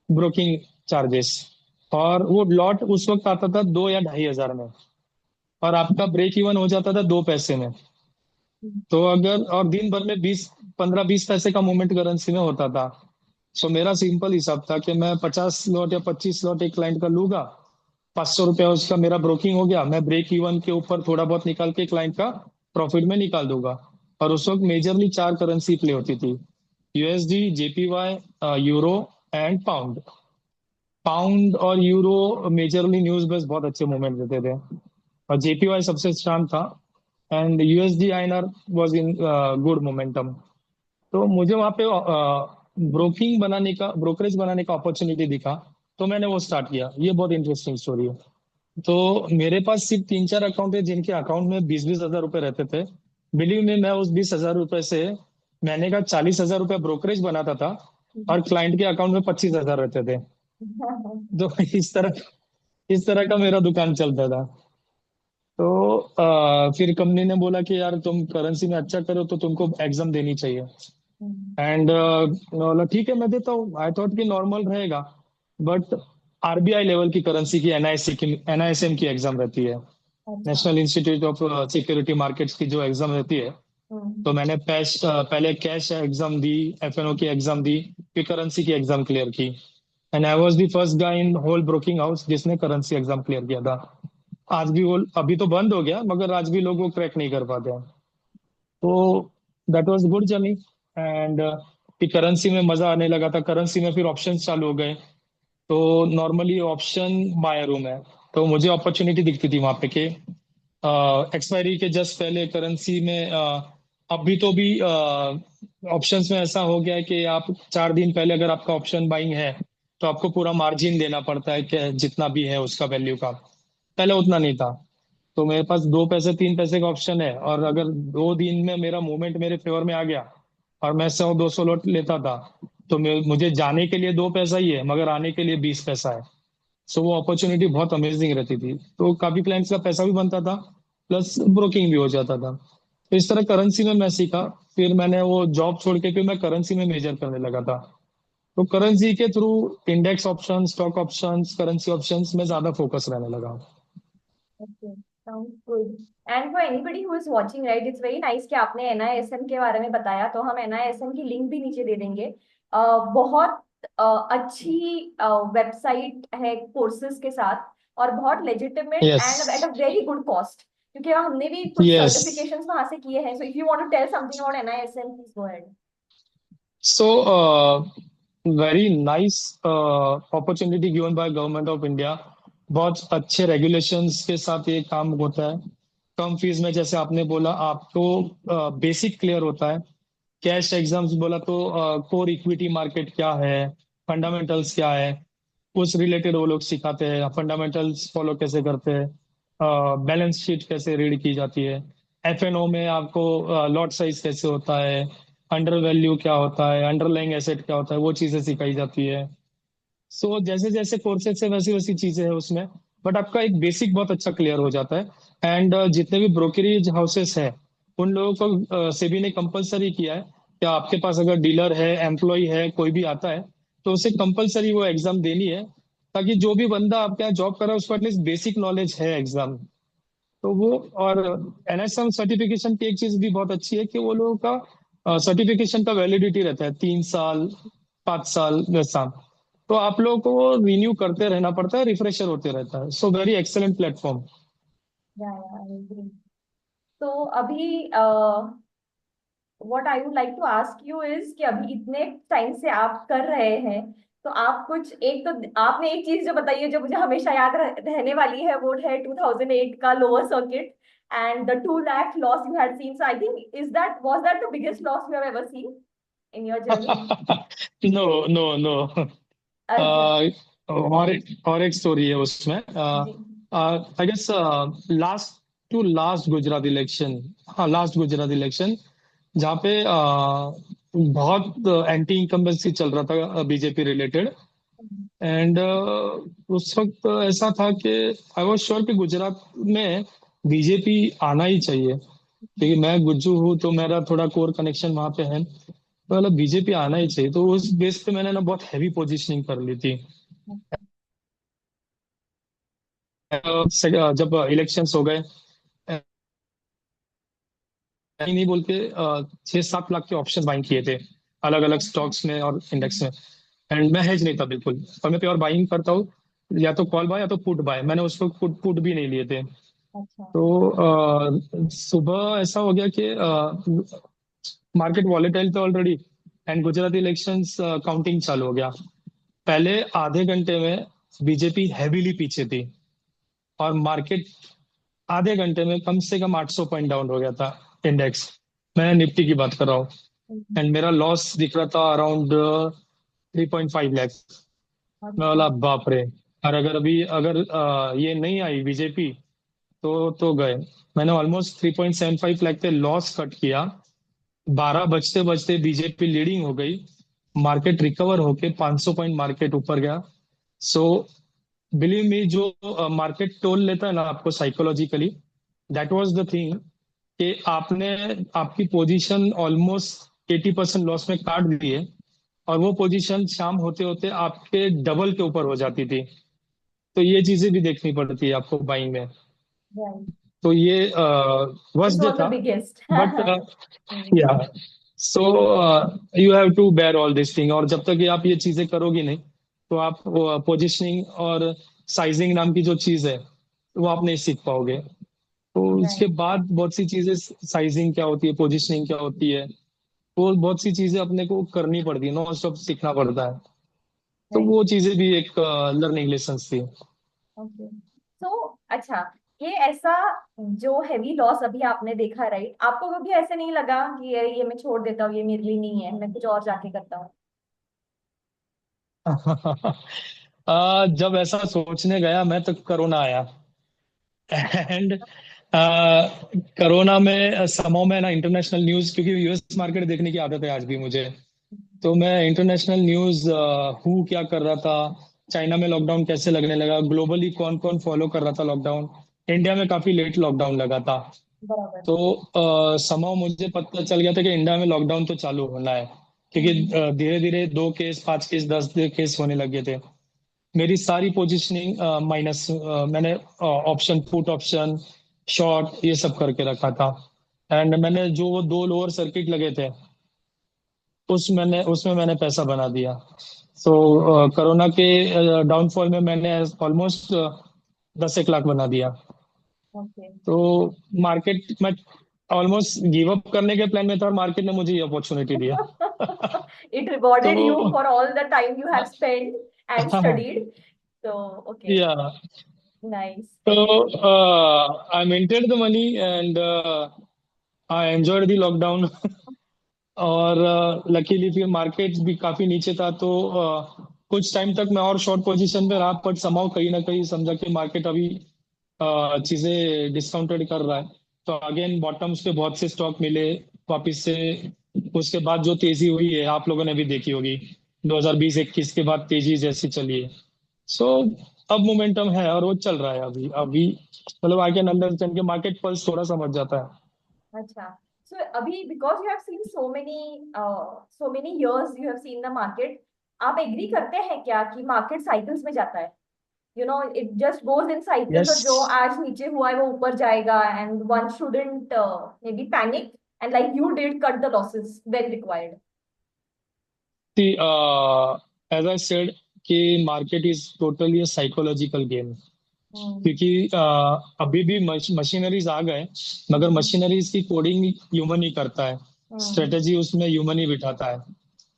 ब्रोकिंग चार्जेस। और वो लॉट उस वक्त आता था 2 या 2.5 हजार में, और आपका ब्रेक इवन हो जाता था 2 पैसे में। तो अगर और दिन भर में 15-20 पैसे का मूवमेंट करेंसी में होता था। मेरा सिंपल हिसाब था कि मैं 50 लॉट या 25 लॉट एक क्लाइंट का लूंगा, 500 रुपया उसका मेरा ब्रोकिंग हो गया, मैं ब्रेक इवन के ऊपर थोड़ा बहुत निकाल के क्लाइंट का प्रॉफिट में निकाल दूंगा। और उस वक्त मेजरली चार करेंसी प्ले होती थी: USD, JPY, euro and pound. Pound और यूरो मेजरली न्यूज बेस बहुत अच्छे मूवमेंट देते थे, और JPY सबसे स्ट्रांग था। And USD INR was in good momentum. तो मुझे वहां पे ब्रोकिंग बनाने का, ब्रोकरेज बनाने का अपॉर्चुनिटी दिखा, तो मैंने वो स्टार्ट किया। ये बहुत इंटरेस्टिंग स्टोरी है। तो मेरे पास सिर्फ 3-4 अकाउंट है जिनके अकाउंट में 20-20 हजार रुपए रहते थे। बिलीव में, मैं उस 20 हजार रुपए से महीने का 40 हजार रुपया ब्रोकरेज बनाता था, और क्लाइंट के अकाउंट में 25 हजार रहते थे। तो इस तरह का मेरा दुकान चलता था। तो फिर कंपनी ने बोला कि यार तुम करेंसी में अच्छा करो तो तुमको एग्जाम देनी चाहिए। एंड बोला ठीक है मैं देता हूँ। आई थॉट कि नॉर्मल रहेगा, बट RBI लेवल की करेंसी की, NISM की एग्जाम रहती है, अच्छा। National institute of security markets की जो एग्जाम रहती है। तो मैंने पहले कैश एग्जाम दी, FNO की एग्जाम दी, फिर करेंसी की एग्जाम क्लियर की। And I was the first guy in whole broking house जिसने करेंसी एग्जाम क्लियर किया था। आज भी वो, अभी तो बंद हो गया, मगर आज भी लोग वो क्रैक नहीं कर पाते हैं। तो that was good journey. And फिर करेंसी में मजा आने लगा था, करेंसी में फिर ऑप्शंस चालू हो गए। तो नॉर्मली ऑप्शन बायर हूँ मैं, तो मुझे अपॉर्चुनिटी दिखती थी वहां पे कि एक्सपायरी के जस्ट पहले करेंसी में अभी तो भी ऑप्शंस में ऐसा हो गया है कि आप 4 दिन पहले अगर आपका ऑप्शन बाइंग है तो आपको पूरा मार्जिन देना पड़ता है कि जितना भी है उसका वैल्यू का। पहले उतना नहीं था। तो मेरे पास 2 पैसे 3 पैसे का ऑप्शन है, और अगर 2 दिन में मेरा मूवमेंट मेरे फेवर में आ गया और मैं 100 200 लॉट लेता था, तो मुझे जाने के लिए 2 पैसा ही है मगर आने के लिए 20 पैसा है। सो वो अपॉर्चुनिटी बहुत अमेजिंग रहती थी, तो काफी क्लाइंट्स का पैसा भी बनता था, प्लस ब्रोकिंग भी हो जाता था। तो इस तरह करेंसी में मैं सीखा। फिर मैंने वो जॉब छोड़ के फिर मैं करेंसी में मेजर करने लगा था। तो करेंसी के through index option, stock options, currency options में ज्यादा फोकस रहने लगा। Okay, sounds good. And for anybody who is watching, right, it's very nice कि आपने NISM के बारे में बताया, तो हम NISM की लिंक भी नीचे दे देंगे। बहुत अच्छी वेबसाइट है कोर्सेज के साथ, और बहुत legitimate yes. And at a very good cost, क्योंकि हमने भी कुछ यस। सर्टिफिकेशंस वहां से किए हैं। So if you want to tell something about NISM, please go ahead. So very nice opportunity given by government of India. बहुत अच्छे रेगुलेशंस के साथ ये काम होता है। कम फीस में, जैसे आपने बोला, आपको बेसिक क्लियर होता है। कैश एग्जाम्स बोला तो कोर इक्विटी मार्केट क्या है, फंडामेंटल्स क्या है, उस रिलेटेड वो लोग सिखाते हैं। फंडामेंटल्स फॉलो कैसे करते हैं, बैलेंस शीट कैसे रीड की जाती है, एफएनओ में आपको लॉट साइज कैसे होता है, अंडर वैल्यू क्या होता है, अंडरलाइंग एसेट क्या होता है, वो चीजें सिखाई जाती है। सो जैसे जैसे कोर्सेज से वैसी वैसी चीजें हैं उसमें, बट आपका एक बेसिक बहुत अच्छा क्लियर हो जाता है। एंड जितने भी ब्रोकरेज हाउसेस हैं उन लोगों को सेबी ने कंपलसरी किया है कि आपके पास अगर डीलर है, एम्प्लॉय है, कोई भी आता है तो उसे कंपलसरी वो एग्जाम देनी है, ताकि जो भी बंदा आपके यहाँ जॉब कर रहा है उसको एटलीस्ट बेसिक नॉलेज है एग्जाम। तो वो, और एनएसएम सर्टिफिकेशन की एक चीज भी बहुत अच्छी है कि वो लोगों का सर्टिफिकेशन का वैलिडिटी रहता है 3 साल 5 साल वैसा। तो आप लोगों को वो रिन्यू करते रहना पड़ता है, रिफ्रेशर होते रहता है। So very excellent platform. Yeah I agree. तो अभी what I would like to ask you is कि अभी इतने टाइम से आप कर रहे हैं, तो आप कुछ एक, तो आपने एक चीज जो बताई है जो मुझे हमेशा याद रहने वाली है, वो है 2008 का lower circuit and the 2 lakh loss you had seen. So I think is that was that the biggest loss you have ever seen in your journey? No, no, no. अच्छा। और एक स्टोरी है उसमें। जी। I guess last to last Gujarat election, हाँ last Gujarat election, जहाँ पे बहुत एंटी इनकम्बेंसी चल रहा था बीजेपी रिलेटेड। एंड उस वक्त ऐसा था कि आई वॉज श्योर कि गुजरात में बीजेपी आना ही चाहिए, क्योंकि मैं गुज्जू हूँ तो मेरा थोड़ा कोर कनेक्शन वहां पे है। तो मतलब बीजेपी आना ही चाहिए, तो उस बेस पे मैंने ना बहुत हैवी पोजीशनिंग कर ली थी। जब इलेक्शंस हो गए, नहीं नहीं बोल के 6 7 लाख के ऑप्शन बाइंग किए थे अलग अलग अच्छा। स्टॉक्स में और इंडेक्स में। एंड मैं हेज नहीं था बिल्कुल, और मैं प्योर बाइंग करता हूँ, या तो कॉल बाय या तो पुट बाय। मैंने उसको पुट पुट भी नहीं लिए थे। अच्छा। तो सुबह ऐसा हो गया कि मार्केट वॉलेटाइल था already, and Gujarat elections counting चालू हो गया। पहले आधे घंटे में बीजेपी हैवीली पीछे थी, और मार्केट आधे घंटे में कम से कम 800 पॉइंट डाउन हो गया था इंडेक्स। मैं निफ्टी की बात कर रहा हूँ। एंड मेरा लॉस दिख रहा था अराउंड 3.5 लाख। मैं अच्छा। बोला बाप रे। और अगर अभी अगर ये नहीं आई बीजेपी तो गए। मैंने ऑलमोस्ट 3.75 लाख पे लॉस कट किया। 12 बजते बजते बीजेपी लीडिंग हो गई। मार्केट रिकवर होके 500 पॉइंट मार्केट ऊपर गया। सो बिलीव मी, जो मार्केट टोल लेता है ना आपको psychologically, that was the thing, कि आपने आपकी पोजीशन ऑलमोस्ट 80% लॉस में काट दी है, और वो पोजीशन शाम होते होते आपके डबल के ऊपर हो जाती थी। तो ये चीजें भी देखनी पड़ती है आपको बाइंग में। राइट। तो ये this worst day was the था। Biggest. But yeah, so you have to bear all this thing, और जब तक ये आप ये चीजें करोगी नहीं, तो आप पोजिशनिंग और साइजिंग नाम की जो चीज है वो आप नहीं सीख पाओगे। तो उसके राइट। बाद बहुत सी चीजें, साइजिंग क्या होती है, पोजिशनिंग क्या होती है, वो बहुत सी चीजें अपने को करनी पड़ती है, नॉन स्टॉप सीखना पड़ता है। तो राइट। वो चीजें भी एक लर्निंग लेसन थी। ओके। सो अच्छा, ये ऐसा जो हैवी लॉस अभी आपने देखा, राइट, आपको कभी ऐसे नहीं लगा कि ये मैं छोड़ देता हूँ, ये मेरे लिए नहीं है, मैं कुछ और जाके करता हूँ? जब ऐसा सोचने गया मैं तो कोरोना आया। एंड कोरोना में समहाउ मैं ना इंटरनेशनल न्यूज, क्योंकि यूएस मार्केट देखने की आदत है आज भी मुझे। तो मैं इंटरनेशनल न्यूज हु क्या कर रहा था, चाइना में लॉकडाउन कैसे लगने लगा, ग्लोबली कौन कौन फॉलो कर रहा था लॉकडाउन, इंडिया में काफी लेट लॉकडाउन लगा था। बराबर। तो समहाउ मुझे पता चल गया था कि इंडिया में लॉकडाउन तो चालू होना है, क्योंकि हम्म। धीरे धीरे 2 केस, 5 केस, 10 केस होने लगे थे। मेरी सारी पोजीशनिंग माइनस, मैंने ऑप्शन, पुट ऑप्शन, शॉर्ट, ये सब करके रखा था। एंड मैंने जो वो 2 लोअर सर्किट लगे थे उसमें मैंने पैसा बना दिया। सो कोरोना के डाउनफॉल में मैंने ऑलमोस्ट 10 एक लाख बना दिया। ओके। तो मार्केट में ऑलमोस्ट गिव अप करने के प्लान में था और मार्केट ने मुझे ये अपॉर्चुनिटी दिया। It rewarded you तो for all the time you have spent and studied. So, okay, या nice. तो I maintain the money and I enjoyed the lockdown. और लकीली फिर मार्केट भी काफी नीचे था, तो कुछ टाइम तक मैं और शॉर्ट पोजीशन में रहा, बट समाउ कहीं ना कहीं समझा कि मार्केट अभी चीजें डिस्काउंटेड कर रहा है। तो अगेन बॉटम्स पे बहुत से स्टॉक मिले वापस से। उसके बाद जो तेजी हुई है आप लोगों ने भी देखी होगी, 2020-21 के बाद तेजी जैसी चली है। सो अब मोमेंटम है और वो चल रहा है अभी अभी। मतलब आई कैन अंडरस्टैंड कि मार्केट पल्स थोड़ा समझ जाता है। अच्छा। So, अभी because you have seen so many years you have seen the market, आप एग्री करते हैं क्या कि मार्केट साइकिल्स में जाता है? It just goes in cycles, yes. और जो आज नीचे हुआ है वो ऊपर जाएगा, and one shouldn't may be panic, and like you did cut the losses when required. See, as I said कि market is totally a psychological game. Hmm. क्योंकि अभी भी मशीनरीज आ गए, मगर हम्म। मशीनरीज की कोडिंग ह्यूमन ही करता है, हम्म। स्ट्रेटेजी उसमें ह्यूमन ही बिठाता है।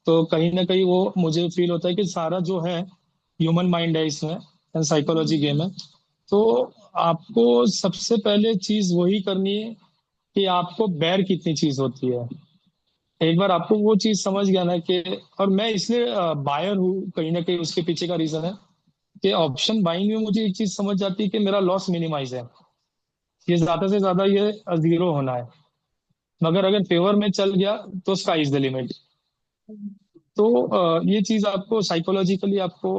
तो कहीं ना कहीं वो मुझे फील होता है कि सारा जो है ह्यूमन माइंड है इसमें, साइकोलॉजी गेम है। तो आपको सबसे पहले चीज वही करनी है कि आपको बैर कितनी चीज होती है। एक बार आपको वो चीज समझ गया ना कि, और मैं इसलिए बायर हूँ, कहीं ना कहीं उसके पीछे का रीजन है कि ऑप्शन बाइंग में मुझे एक चीज समझ जाती है कि मेरा लॉस मिनिमाइज है, ये ज्यादा से ज्यादा ये जीरो होना है। मगर अगर फेवर में चल गया तो स्काई इज द लिमिट। हम्म। तो ये चीज आपको साइकोलॉजिकली आपको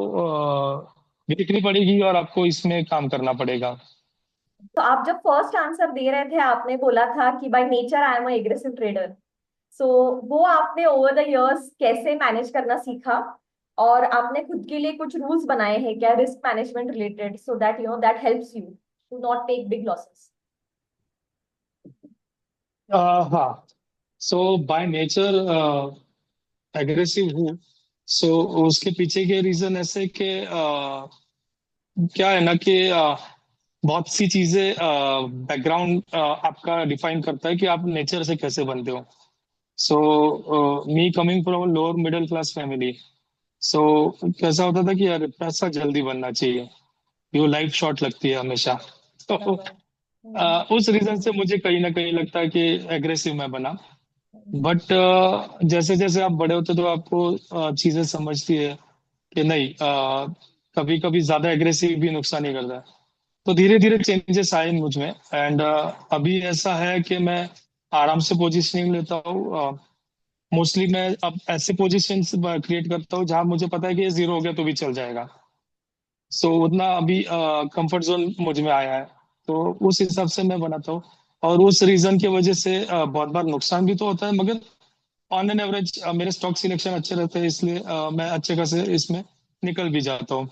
देखनी पड़ेगी और आपको इसमें काम करना पड़ेगा। तो आप जब फर्स्ट आंसर दे रहे थे, आपने बोला था कि by nature I am a aggressive trader. So वो आपने ओवर द इयर्स कैसे मैनेज करना सीखा? और आपने खुद के लिए कुछ रूल्स बनाए हैं क्या risk management related, so that that helps you to not take big losses? हाँ। सो बाय नेचर एग्रेसिव हूँ। सो उसके पीछे के रीजन ऐसे कि क्या है ना कि बहुत सी चीजें बैकग्राउंड आपका डिफाइन करता है कि आप नेचर से कैसे बनते हो। So me coming from lower middle class family. So कैसा होता था कि यार पैसा जल्दी बनना चाहिए, ये लाइफ शॉर्ट लगती है हमेशा। तो बराबर। हम्म। उस रीजन से मुझे कहीं ना कहीं लगता है कि एग्रेसिव मैं बना। बट जैसे जैसे आप बड़े होते तो आपको चीजें समझती है कि नहीं, कभी कभी ज्यादा एग्रेसिव भी नुकसान नहीं करता है। तो धीरे धीरे चेंजेस आए मुझ में। एंड अभी ऐसा है कि मैं आराम से पोजीशनिंग लेता हूँ। मोस्टली मैं अब ऐसे पोजीशन क्रिएट करता हूँ जहां मुझे पता है कि ये जीरो हो गया तो भी चल जाएगा। सो उतना अभी कंफर्ट जोन मुझ में आया है, तो उस हिसाब से मैं बनाता हूँ। और उस रीजन की वजह से बहुत बार नुकसान भी तो होता है, मगर ऑन एन एवरेज मेरे स्टॉक सिलेक्शन अच्छे रहते हैं, इसलिए मैं अच्छे खासे इसमें निकल भी जाता हूँ।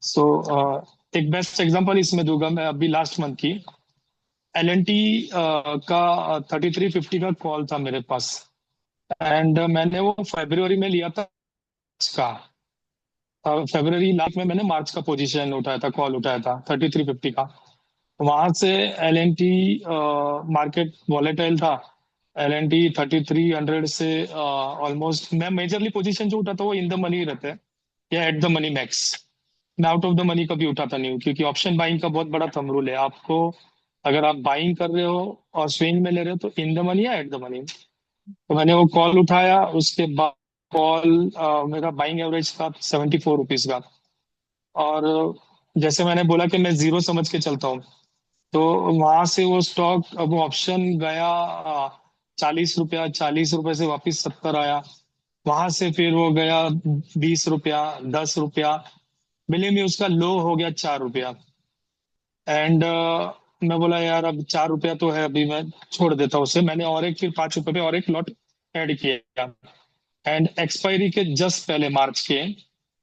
सो एक बेस्ट एग्जांपल इसमें दूंगा मैं, अभी लास्ट मंथ की एल एन टी का 3350 का कॉल था मेरे पास। एंड मैंने वो फरवरी में लिया था का, फरवरी लास्ट में मैंने मार्च का पोजीशन उठाया था, कॉल उठाया था 3350 का। वहां से L N T market volatile था। एल एन टी 3300 से ऑलमोस्ट मैं मेजरली पोजीशन जो उठाता था वो इन द मनी रहते हैं या एट द मनी मैक्स। मैं आउट ऑफ द मनी कभी उठाता नहीं हूँ, क्योंकि ऑप्शन बाइंग का बहुत बड़ा थंब रूल है आपको। अगर आप बाइंग कर रहे हो और स्विंग में ले रहे हो तो इन द मनी या एट द मनी। तो मैंने वो कॉल उठाया, उसके बाद कॉल, मेरा बाइंग एवरेज था 74 रुपीज का। और जैसे मैंने बोला कि मैं जीरो समझ के चलता हूँ, तो वहां से वो स्टॉक, अब वो ऑप्शन गया 40 रुपया, 40 रुपए से वापस 70 आया। वहां से फिर वो गया 20 रुपया, 10 रुपया, मिले में उसका लो हो गया 4 रुपया। एंड मैं बोला यार अब 4 रुपया तो है, अभी मैं छोड़ देता हूँ उसे। मैंने और एक फिर 5 रुपए पे और एक लॉट ऐड किया। एंड एक्सपायरी के जस्ट पहले मार्च के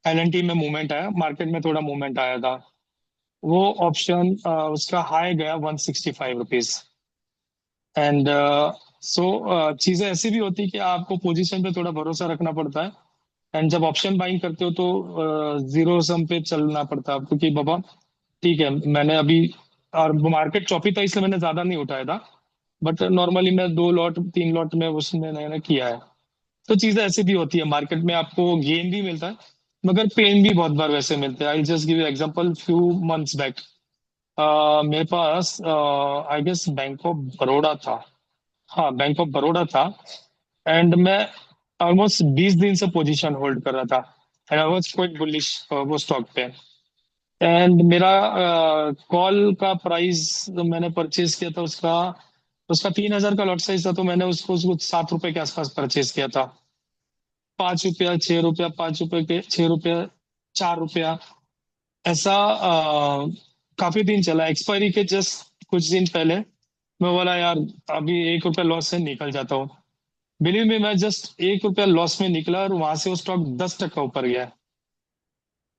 एलएनटी में मूवमेंट आया, मार्केट में थोड़ा मूवमेंट आया था। वो ऑप्शन उसका हाई गया 165 रुपीज। एंड सो चीजें ऐसी भी होती है कि आपको पोजीशन पे थोड़ा भरोसा रखना पड़ता है। एंड जब ऑप्शन बाइंग करते हो तो जीरो सम पे चलना पड़ता है आपको, कि बाबा ठीक है मैंने अभी, और मार्केट चौपी था इसलिए मैंने ज्यादा नहीं उठाया था, बट नॉर्मली मैं 2 लॉट 3 लॉट में उसमें मैंने किया है। तो चीजें ऐसी भी होती है मार्केट में, आपको गेन भी मिलता है मगर पेन भी बहुत बार वैसे मिलते हैं। I just give you example, few months back मेरे पास I guess bank of Baroda था। हाँ, बैंक ऑफ बड़ौदा था। एंड मैं ऑलमोस्ट 20 दिन से पोजीशन होल्ड कर रहा था। And I was quite bullish वो स्टॉक पे। एंड मेरा कॉल का प्राइस मैंने परचेज किया था उसका, उसका 3,000 का लॉट साइज था, तो मैंने उसको 7 रुपए के आसपास परचेज किया था। 5 रुपया, 6 रुपया, 5 रुपए के 6 रुपया, 4 रुपया, ऐसा काफी दिन चला। एक्सपायरी के जस्ट कुछ दिन पहले मैं बोला यार अभी 1 रुपया लॉस से निकल जाता हूँ। बिलीव में मैं जस्ट 1 रुपया लॉस में निकला और वहां से वो स्टॉक 10% ऊपर गया।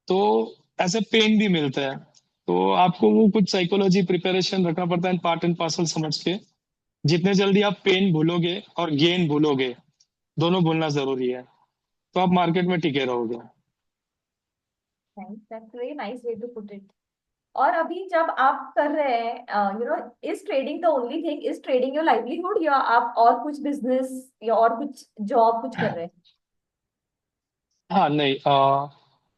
तो ऐसे पेन भी मिलते हैं। तो आपको वो कुछ साइकोलॉजी प्रिपरेशन रखना पड़ता है, पार्ट एंड पार्सल समझ के। जितने जल्दी आप पेन भूलोगे और गेन भूलोगे, दोनों भूलना जरूरी है, तो आप मार्केट में टिके रहोगे। Thanks, that's very nice way to put it. और अभी जब आप कर रहे हैं, is trading the only thing, is trading your livelihood, या आप और कुछ बिजनेस या और कुछ जॉब कुछ कर रहे हैं? हाँ नहीं,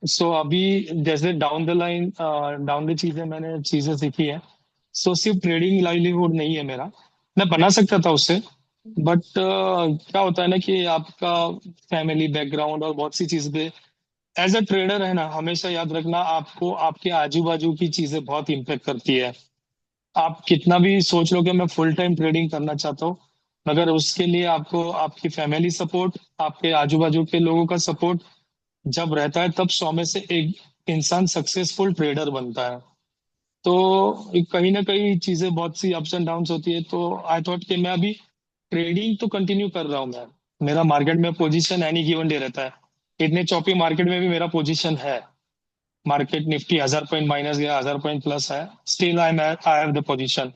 सो अभी जैसे down the line, down the चीजें मैंने चीजें सीखी है। सो सिर्फ ट्रेडिंग लाइवलीहुड नहीं है मेरा, मैं बना सकता था उससे। बट क्या होता है ना कि आपका फैमिली बैकग्राउंड और बहुत सी चीजें, एज अ ट्रेडर है ना, हमेशा याद रखना आपको आपके आजू बाजू की चीजें बहुत इम्पेक्ट करती है। आप कितना भी सोच लो कि मैं फुल टाइम ट्रेडिंग करना चाहता हूँ, मगर उसके लिए आपको आपकी फैमिली सपोर्ट, आपके आजू बाजू के लोगों का सपोर्ट जब रहता है, तब 100 में से एक इंसान सक्सेसफुल ट्रेडर बनता है। तो कहीं ना कहीं चीजें बहुत सी अप्स एंड डाउन्स होती है। तो आई थॉट कि मैं अभी ट्रेडिंग तो कंटिन्यू कर रहा हूँ मैं, मेरा मार्केट में पोजीशन एनी गिवन डे रहता है। इतने चौपी मार्केट में भी मेरा पोजीशन है। मार्केट निफ्टी 1,000 पॉइंट माइनस गया, 1,000 पॉइंट प्लस है, still I have the position.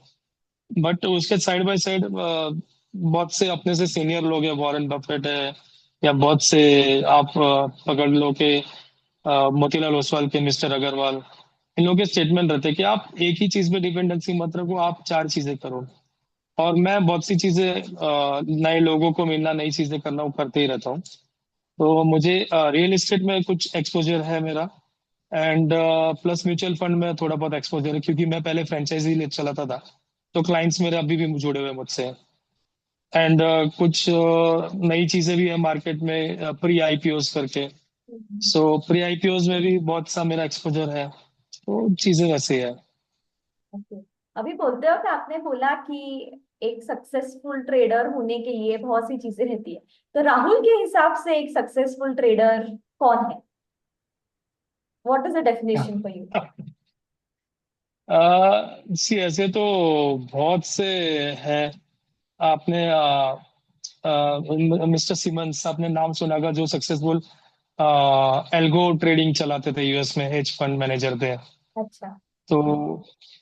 But उसके साइड बाय साइड बहुत से अपने से सीनियर लोग हैं, वॉरेन बफेट है, या बहुत से आप पकड़ लो कि मोतीलाल ओसवाल के, मिस्टर अग्रवाल, इन लोगों के स्टेटमेंट रहते हैं कि आप एक ही चीज पे डिपेंडेंसी मत रखो, आप 4 चीजें करो। और मैं बहुत सी चीजें, नए लोगों को मिलना, नई चीजें करना, वो करते ही रहता हूँ। तो मुझे रियल एस्टेट में कुछ एक्सपोजर है मेरा। एंड प्लस म्यूचुअल फंड में थोड़ा बहुत एक्सपोजर है, क्योंकि मैं पहले फ्रेंचाइजी ले चलाता था। तो क्लाइंट्स मेरे अभी भी जुड़े हुए हैं मुझसे। एंड कुछ नई चीजें भी है मार्केट में, प्री आईपीओज करके। सो प्री आईपीओज में भी बहुत सा मेरा एक्सपोजर है। तो चीजें वैसे है। ओके। अभी बोलते हो कि आपने बोला कि एक सक्सेसफुल ट्रेडर होने के लिए बहुत सी चीजें रहती है, तो राहुल के हिसाब से एक सक्सेसफुल ट्रेडर कौन है? What is the definition for you? See ऐसे तो बहुत से हैं। आपने मिस्टर सिमंस, आपने नाम सुना होगा, जो सक्सेसफुल एल्गो ट्रेडिंग चलाते थे, यूएस में हेज फंड मैनेजर थे। अच्छा। तो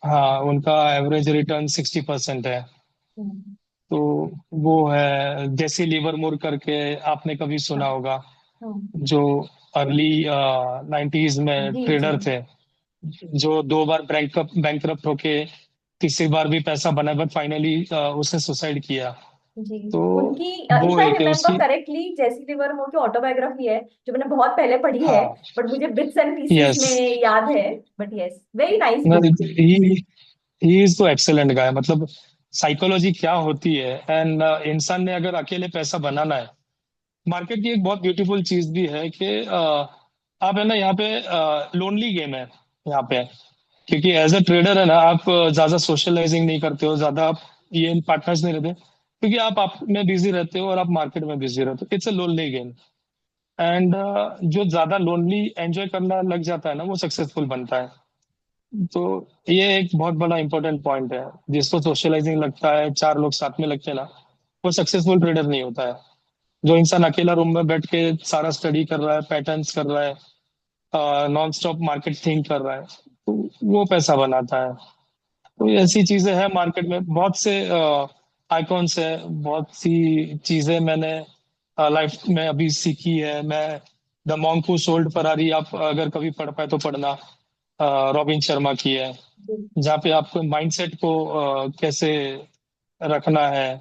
हाँ, उनका एवरेज रिटर्न 60% है। हम्म। तो वो है जैसे लिवरमोर करके, आपने कभी सुना हाँ। होगा, हम्म। जो अर्ली 90s में जी जी। ट्रेडर थे, जो 2 बार बैंकरप्ट होके तीसरी बार भी पैसा बना, बट फाइनली उसने सुसाइड किया। जी। तो उनकी इफ वो आई एक है रिमेम्बर उसकी। करेक्टली, जेसी लिवरमोर की ऑटोबायोग्राफी है जो मैंने बहुत पहले पढ़ी है, हाँ। बट मुझे बिट्स एंड पीसेस यस। में याद है। But yes, very nice book. He is तो एक्सेलेंट गाय, मतलब साइकोलॉजी क्या होती है, एंड इंसान ने अगर अकेले पैसा बनाना है, मार्केट की एक बहुत ब्यूटीफुल चीज भी है कि आप है ना यहाँ पे, लोनली गेम है यहाँ पे, क्योंकि एज अ ट्रेडर है ना, आप ज्यादा सोशलाइजिंग नहीं करते हो, ज्यादा आप ये पार्टनर्स नहीं रहते, क्योंकि आप में बिजी रहते हो और आप मार्केट में बिजी रहते हो। It's a lonely game. And जो ज्यादा लोनली एंजॉय करना लग जाता है ना, वो सक्सेसफुल बनता है। तो ये एक बहुत बड़ा इंपॉर्टेंट पॉइंट है। जिसको सोशलाइजिंग लगता है, चार लोग साथ में लगते हैं ना, वो सक्सेसफुल ट्रेडर नहीं होता है। जो इंसान अकेला रूम में बैठ के सारा स्टडी कर रहा है, पैटर्न्स कर रहा है, नॉन स्टॉप मार्केट थिंक कर रहा है, तो वो पैसा बनाता है। तो ये ऐसी चीजें हैं मार्केट में, बहुत से आइकॉन्स है, बहुत सी चीजें मैंने लाइफ में अभी सीखी है। मैं the monk who sold Ferrari, आप अगर कभी पढ़ पाए तो पढ़ना, रॉबिन शर्मा की है, जहाँ पे आपको माइंडसेट को कैसे रखना है।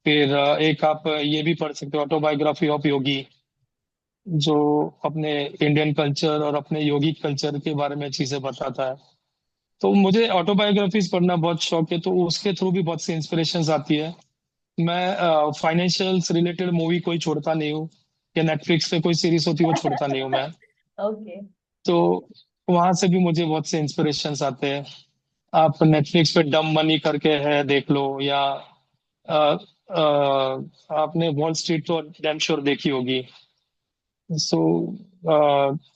फिर एक आप ये भी पढ़ सकते हो, ऑटोबायोग्राफी ऑफ योगी, जो अपने इंडियन कल्चर और अपने योगिक कल्चर के बारे में चीजें बताता है। तो मुझे ऑटोबायोग्राफीज पढ़ना बहुत शौक है, तो उसके थ्रू भी बहुत सी इंस्पिरेशंस आती है। मैं फाइनेंशियल से रिलेटेड मूवी कोई छोड़ता नहीं हूँ, या नेटफ्लिक्स पे कोई सीरीज होती है वो छोड़ता नहीं हूँ मैं। ओके। तो वहां से भी मुझे बहुत से इंस्पिरेशंस आते हैं। आप नेटफ्लिक्स पे डम मनी करके है, देख लो, या अ, आपने वॉल स्ट्रीट तो डैम श्योर देखी होगी। सो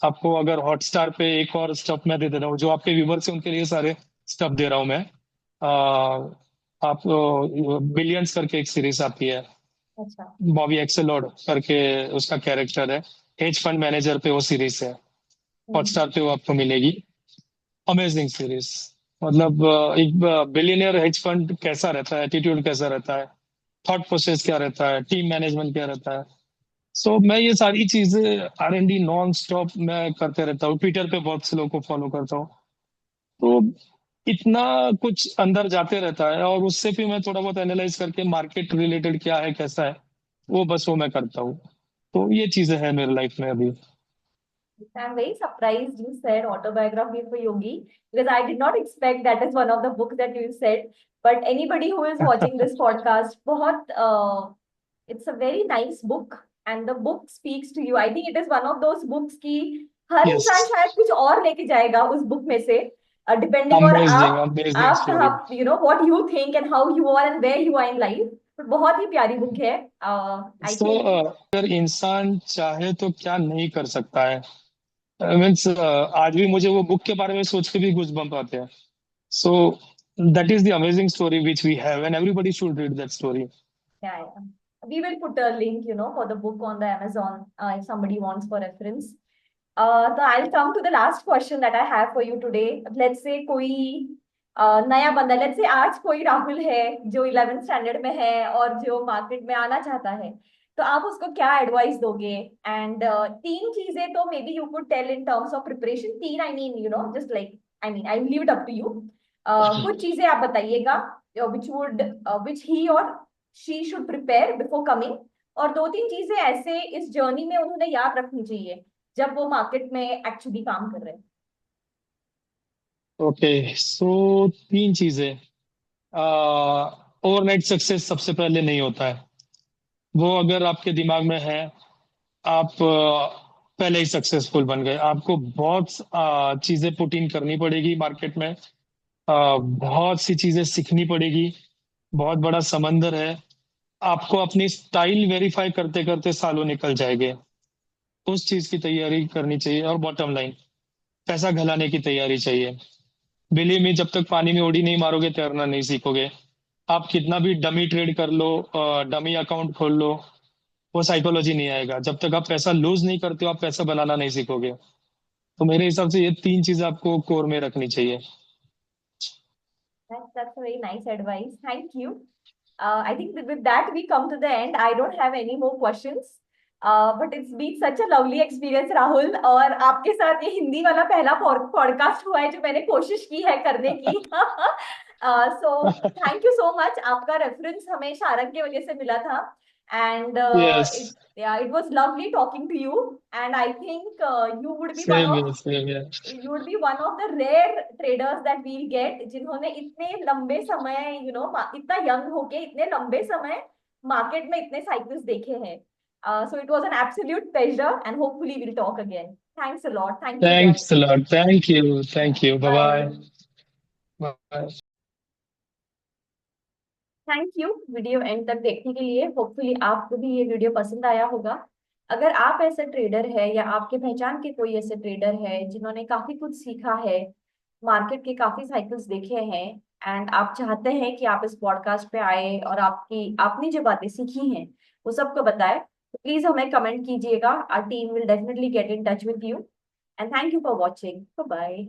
आपको अगर हॉटस्टार पे एक और स्टफ मैं दे दे रहा हूँ, जो आपके व्यूवर्स हैं उनके लिए सारे स्टफ दे रहा हूँ मैं। आप बिलियंस करके एक सीरीज आती है, अच्छा। बॉबी एक्सेलॉड करके उसका कैरेक्टर है, हेज फंड मैनेजर पे वो सीरीज है। हम्म। हॉटस्टार पे वो आपको मिलेगी। Amazing series. मतलब एक बिलियनियर हेज फंड कैसा रहता है, एटीट्यूड कैसा रहता है, थॉट प्रोसेस क्या रहता है, टीम मैनेजमेंट क्या रहता है। सो मैं ये सारी चीजें R&D नॉन स्टॉप मैं करते रहता हूँ, ट्विटर पे बहुत से लोगों को फॉलो करता हूँ। तो इतना कुछ अंदर जाते रहता है, और उससे फिर मैं थोड़ा बहुत एनालाइज करके मार्केट रिलेटेड क्या है कैसा है, वो बस वो मैं करता हूँ। तो ये चीजें हैं मेरे लाइफ में अभी। I'm very surprised you said autobiography for Yogi because I did not expect that is one of the books that you said. But anybody who is watching this podcast, it's a very nice book and the book speaks to you. I think it is one of those books की हर yes. इंसान शायद कुछ और लेके जाएगा उस book में से, डिपेंडिंग और अमेजिंग आप अमेजिंग आप स्टोरी। कहाँ, what you think and how you are and where you are in life. बहुत ही प्यारी बुक है। I so think. अगर इंसान चाहे तो क्या नहीं कर सकता है। मीन्स आज भी मुझे वो बुक के बारे में सोच के भी गूज बम्प आते हैं। So that is the amazing story which we have, and everybody should read that story. Yeah, yeah. We will put a link, for the book on the Amazon, if somebody wants for reference. So I'll come to the last question that I have for you today. Let's say कोई नया बंदा, let's say आज कोई राहुल है जो 11th standard में है और जो मार्केट में आना चाहता है, तो आप उसको क्या एडवाइस दोगे? एंड तीन चीजें तो may be you could tell in terms of preparation, तीन I mean just like, I leave it up to you. कुछ चीजें आप बताइएगा विच ही और she should prepare before coming, और दो तीन चीजें ऐसे इस जर्नी में उन्होंने याद रखनी चाहिए जब वो मार्केट में एक्चुअली काम कर रहे हैं। ओके, सो तीन चीजें। ओवरनाइट सक्सेस सबसे पहले नहीं होता है। वो अगर आपके दिमाग में है, आप पहले ही सक्सेसफुल बन गए। आपको बहुत चीजें पुट इन करनी पड़ेगी मार्केट में, बहुत सी चीजें सीखनी पड़ेगी। बहुत बड़ा समंदर है। आपको अपनी स्टाइल वेरीफाई करते करते सालों निकल जाएंगे। उस चीज की तैयारी करनी चाहिए। और बॉटम लाइन, पैसा घलाने की तैयारी चाहिए। बिलीव मी, जब तक पानी में उड़ी नहीं मारोगे तैरना नहीं सीखोगे। आप कितना भी डमी ट्रेड कर लो, डमी अकाउंट खोल लो, वो साइकोलॉजी नहीं आएगा। जब तक आप पैसा लूज नहीं करते हो, आप पैसा बनाना नहीं सीखोगे। तो मेरे हिसाब से ये तीन चीजें आपको कोर में रखनी चाहिए। That's a very nice advice. Thank you. I think that with that we come to the end. I don't have any more questions. But it's been such a lovely experience, Rahul. और आपके साथ ये हिंदी वाला पहला podcast हुआ है जो मैंने कोशिश की है करने की। So thank you so much, आपका रेफरेंस हमें शारंग की वजह से मिला था। And Yes, it was lovely talking to you. And I think you would be one same of here, same here. you would be one of the rare traders that we'll get जिन्होंने इतने लंबे समय इतना young होके इतने लंबे समय market में इतने साइकिल्स देखे हैं। So it was an absolute pleasure and hopefully we'll talk again. Thanks a lot. Thank you again. Thanks a lot. Thank you. Thank you. Bye-bye. Bye. Bye. Thank you video and तक देखने के लिए। Hopefully आपको भी ये video पसंद आया होगा। अगर आप ऐसे ट्रेडर है या आपके पहचान के कोई ऐसे ट्रेडर है जिन्होंने काफी कुछ सीखा है, मार्केट के काफी साइकिल्स देखे हैं, एंड आप चाहते हैं कि आप इस पॉडकास्ट पे आए और आपकी आपने जो बातें सीखी हैं वो सबको बताए, तो प्लीज हमें कमेंट कीजिएगा। Our team will definitely get in touch with you. And thank you for watching. Bye.